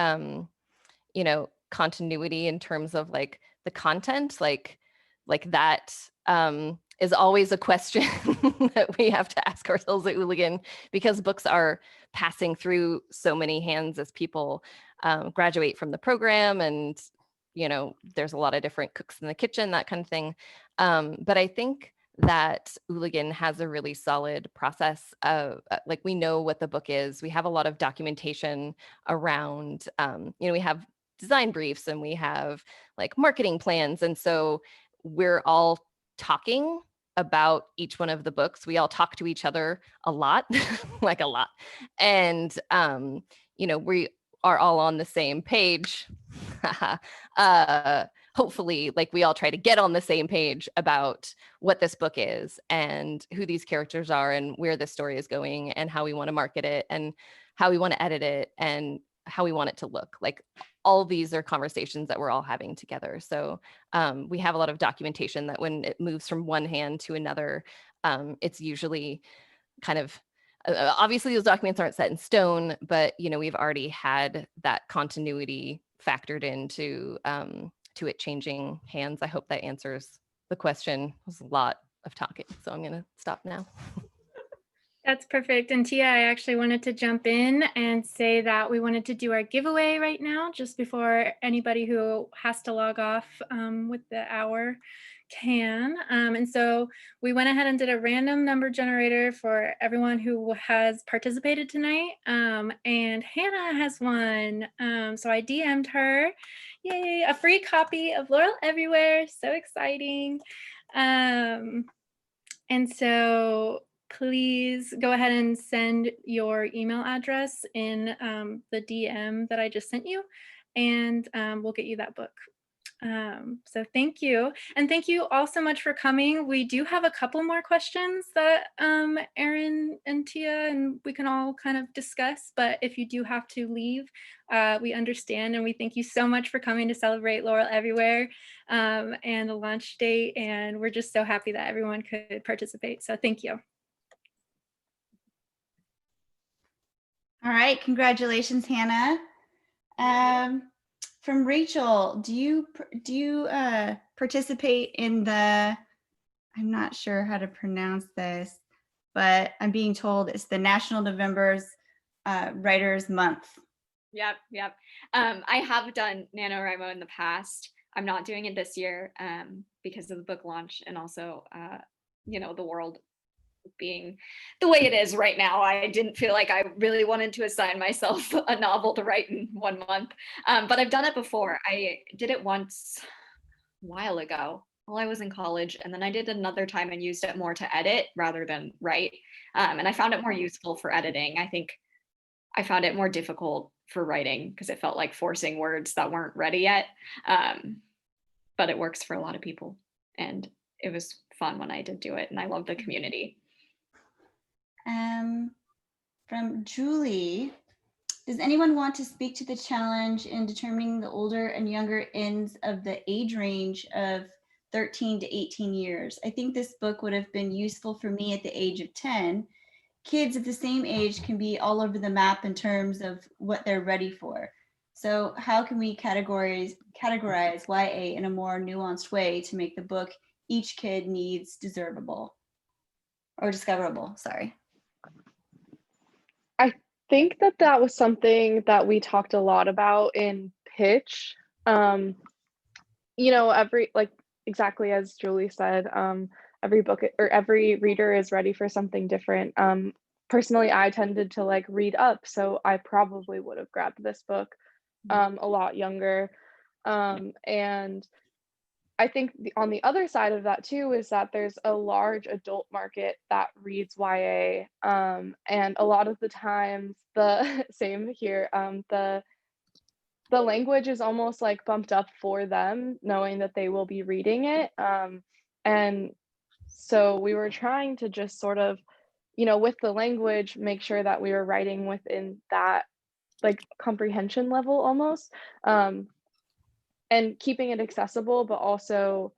F: continuity in terms of like the content, like that is always a question that we have to ask ourselves at Hooligan, because books are passing through so many hands as people graduate from the program, and there's a lot of different cooks in the kitchen, that kind of thing. But I think that Hooligan has a really solid process of like, we know what the book is. We have a lot of documentation around, we have design briefs and we have like marketing plans. And so we're all talking about each one of the books. We all talk to each other a lot, like a lot. And, we are all on the same page. Hopefully, like we all try to get on the same page about what this book is and who these characters are and where this story is going and how we want to market it and how we want to edit it and how we want it to look. Like all these are conversations that we're all having together. So we have a lot of documentation that when it moves from one hand to another, it's usually kind of obviously those documents aren't set in stone, but we've already had that continuity factored into to it changing hands. I hope that answers the question. It was a lot of talking, so I'm going to stop now.
A: That's perfect. And Tia, I actually wanted to jump in and say that we wanted to do our giveaway right now, just before anybody who has to log off with the hour can. And so we went ahead and did a random number generator for everyone who has participated tonight. And Hannah has won. So I DM'd her. Yay, a free copy of Laurel Everywhere. So exciting. And so please go ahead and send your email address in the DM that I just sent you, and we'll get you that book. So thank you. And thank you all so much for coming. We do have a couple more questions that Erin and Tia and we can all kind of discuss, but if you do have to leave, we understand, and we thank you so much for coming to celebrate Laurel Everywhere and the launch date, and we're just so happy that everyone could participate. So thank you.
B: All right, congratulations, Hannah. From Rachel, do you participate in the, I'm not sure how to pronounce this, but I'm being told it's the National November's Writers Month.
C: Yep. I have done NaNoWriMo in the past. I'm not doing it this year because of the book launch and also, the world being the way it is right now, I didn't feel like I really wanted to assign myself a novel to write in 1 month. But I've done it before. I did it once a while ago while I was in college, and then I did another time and used it more to edit rather than write. And I found it more useful for editing. I think I found it more difficult for writing because it felt like forcing words that weren't ready yet. But it works for a lot of people. And it was fun when I did do it, and I love the community.
B: From Julie, does anyone want to speak to the challenge in determining the older and younger ends of the age range of 13 to 18 years? I think this book would have been useful for me at the age of 10. Kids at the same age can be all over the map in terms of what they're ready for. So how can we categorize YA in a more nuanced way to make the book each kid needs discoverable? Sorry.
D: I think that was something that we talked a lot about in pitch. You know, exactly as Julie said, every book or every reader is ready for something different. Personally, I tended to like read up, so I probably would have grabbed this book a lot younger. And I think on the other side of that too is that there's a large adult market that reads YA, and a lot of the times the same here, the language is almost like bumped up for them, knowing that they will be reading it, and so we were trying to just sort of, you know, with the language, make sure that we were writing within that like comprehension level almost. And keeping it accessible, but also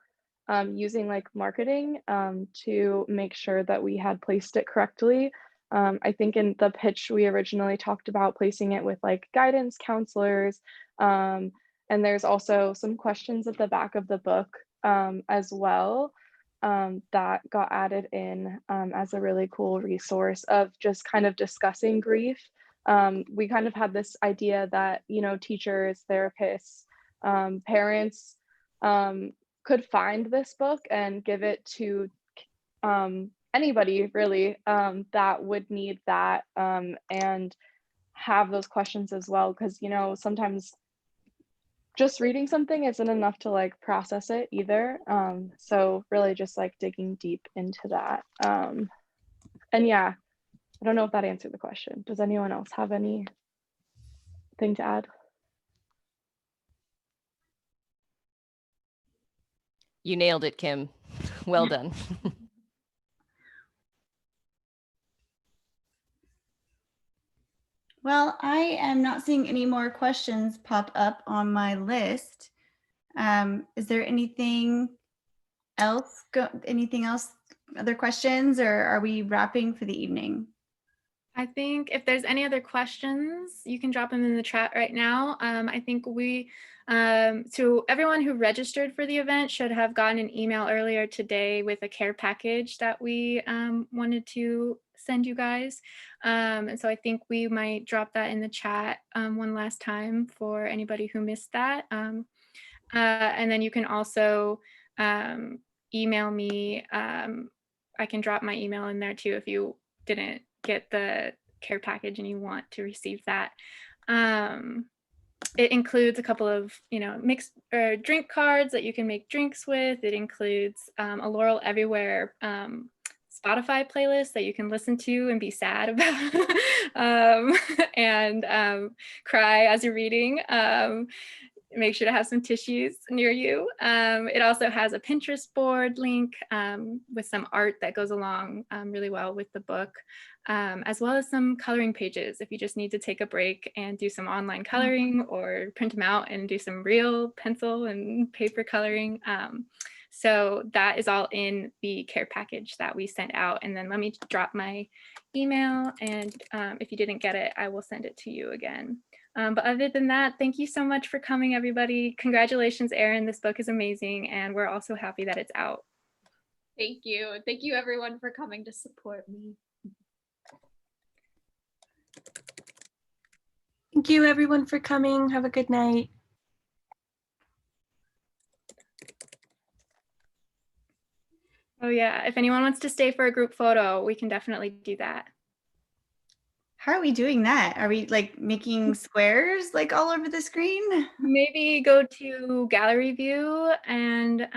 D: using like marketing to make sure that we had placed it correctly. I think in the pitch, we originally talked about placing it with like guidance counselors. And there's also some questions at the back of the book as well that got added in as a really cool resource of just kind of discussing grief. We kind of had this idea that, you know, teachers, therapists, parents could find this book and give it to anybody really that would need that and have those questions as well, because, you know, sometimes just reading something isn't enough to like process it either. So really just like digging deep into that. And yeah, I don't know if that answered the question. Does anyone else have anything to add?
F: You nailed it, Kim. Well done.
B: Well, I am not seeing any more questions pop up on my list. Is there anything else? Other questions, or are we wrapping for the evening?
A: I think if there's any other questions, you can drop them in the chat right now. I think so everyone who registered for the event should have gotten an email earlier today with a care package that we wanted to send you guys. And so I think we might drop that in the chat one last time for anybody who missed that. And then you can also email me. I can drop my email in there too if you didn't get the care package and you want to receive that. It includes a couple of, you know, mixed drink cards that you can make drinks with. It includes a Laurel Everywhere Spotify playlist that you can listen to and be sad about and cry as you're reading. Make sure to have some tissues near you. It also has a Pinterest board link with some art that goes along really well with the book, as well as some coloring pages if you just need to take a break and do some online coloring or print them out and do some real pencil and paper coloring. So that is all in the care package that we sent out. And then let me drop my email, and if you didn't get it, I will send it to you again. But other than that, thank you so much for coming, everybody. Congratulations, Erin. This book is amazing, and we're also happy that it's out.
C: Thank you. Thank you, everyone, for coming to support me.
G: Thank you, everyone, for coming. Have a good night.
A: Oh yeah, if anyone wants to stay for a group photo, we can definitely do that.
B: How are we doing that? Are we like making squares like all over the screen?
A: Maybe go to gallery view and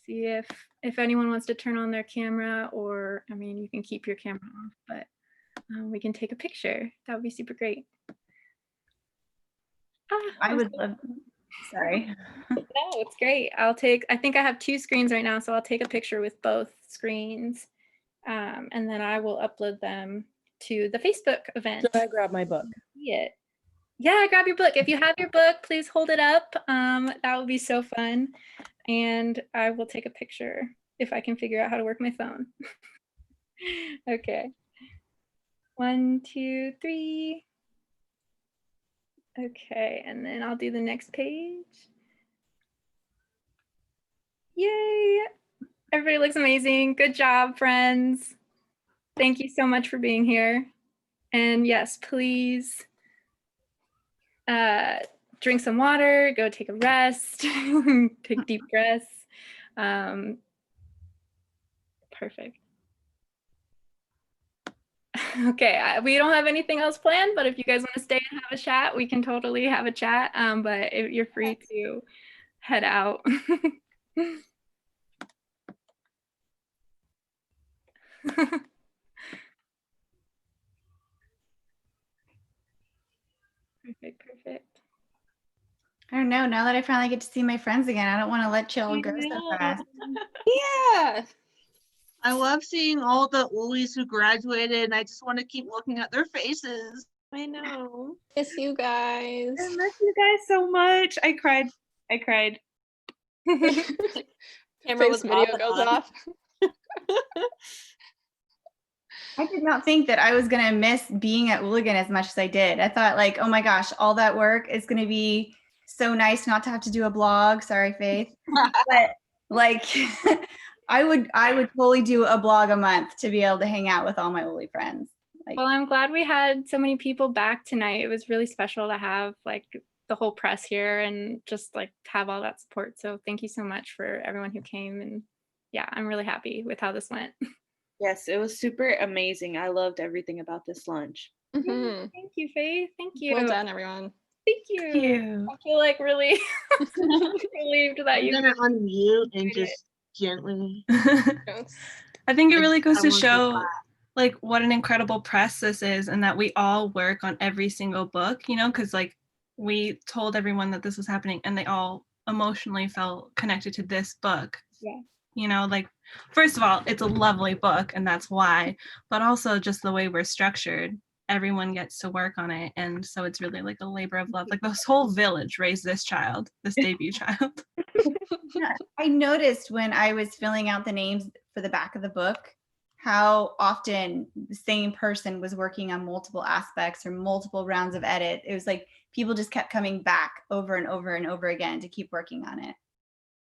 A: see if anyone wants to turn on their camera, or I mean, you can keep your camera off, but we can take a picture. That would be super great.
B: I would love, sorry.
A: No, it's great. I think I have 2 screens right now, so I'll take a picture with both screens. And then I will upload them to the Facebook event.
H: Should I grab my book?
A: See it. Yeah, grab your book. If you have your book, please hold it up. That would be so fun. And I will take a picture if I can figure out how to work my phone. Okay. 1, 2, 3. Okay, and then I'll do the next page. Yay! Everybody looks amazing. Good job, friends. Thank you so much for being here. And yes, please drink some water, go take a rest, take deep breaths. Perfect. Okay, we don't have anything else planned, but if you guys want to stay and have a chat, we can totally have a chat. But you're free to head out. Perfect.
B: I don't know. Now that I finally get to see my friends again, I don't want to let y'all go so fast.
C: Yeah.
E: I love seeing all the Ulis who graduated, and I just want to keep looking at their faces.
H: I know. Miss you guys.
A: I miss you guys so much. I cried.
H: Camera was video goes off.
B: I did not think that I was going to miss being at Hooligan as much as I did. I thought like, oh my gosh, all that work is going to be so nice not to have to do a blog. Sorry, Faith. But like, I would totally do a blog a month to be able to hang out with all my Uli friends. Like,
A: Well, I'm glad we had so many people back tonight. It was really special to have like the whole press here and just like have all that support. So thank you so much for everyone who came. And yeah, I'm really happy with how this went.
I: Yes, it was super amazing. I loved everything about this lunch.
H: Mhm.
A: Thank you, Faith. Thank you.
H: Well done, everyone.
A: Thank you. I feel like really relieved that
E: I'm
A: you
E: gonna unmute and
A: did it.
E: just gently.
G: I think it really goes to
E: someone
G: show like what an incredible press this is, and that we all work on every single book, you know, because like we told everyone that this was happening and they all emotionally felt connected to this book.
A: Yeah.
G: You know, like first of all, it's a lovely book and that's why, but also just the way we're structured, everyone gets to work on it. And so it's really like a labor of love. Like this whole village raised this child, this debut child.
B: I noticed when I was filling out the names for the back of the book, how often the same person was working on multiple aspects or multiple rounds of edit. It was like people just kept coming back over and over and over again to keep working on it.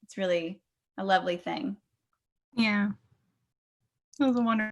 B: It's really a lovely thing.
G: Yeah. It was a wonderful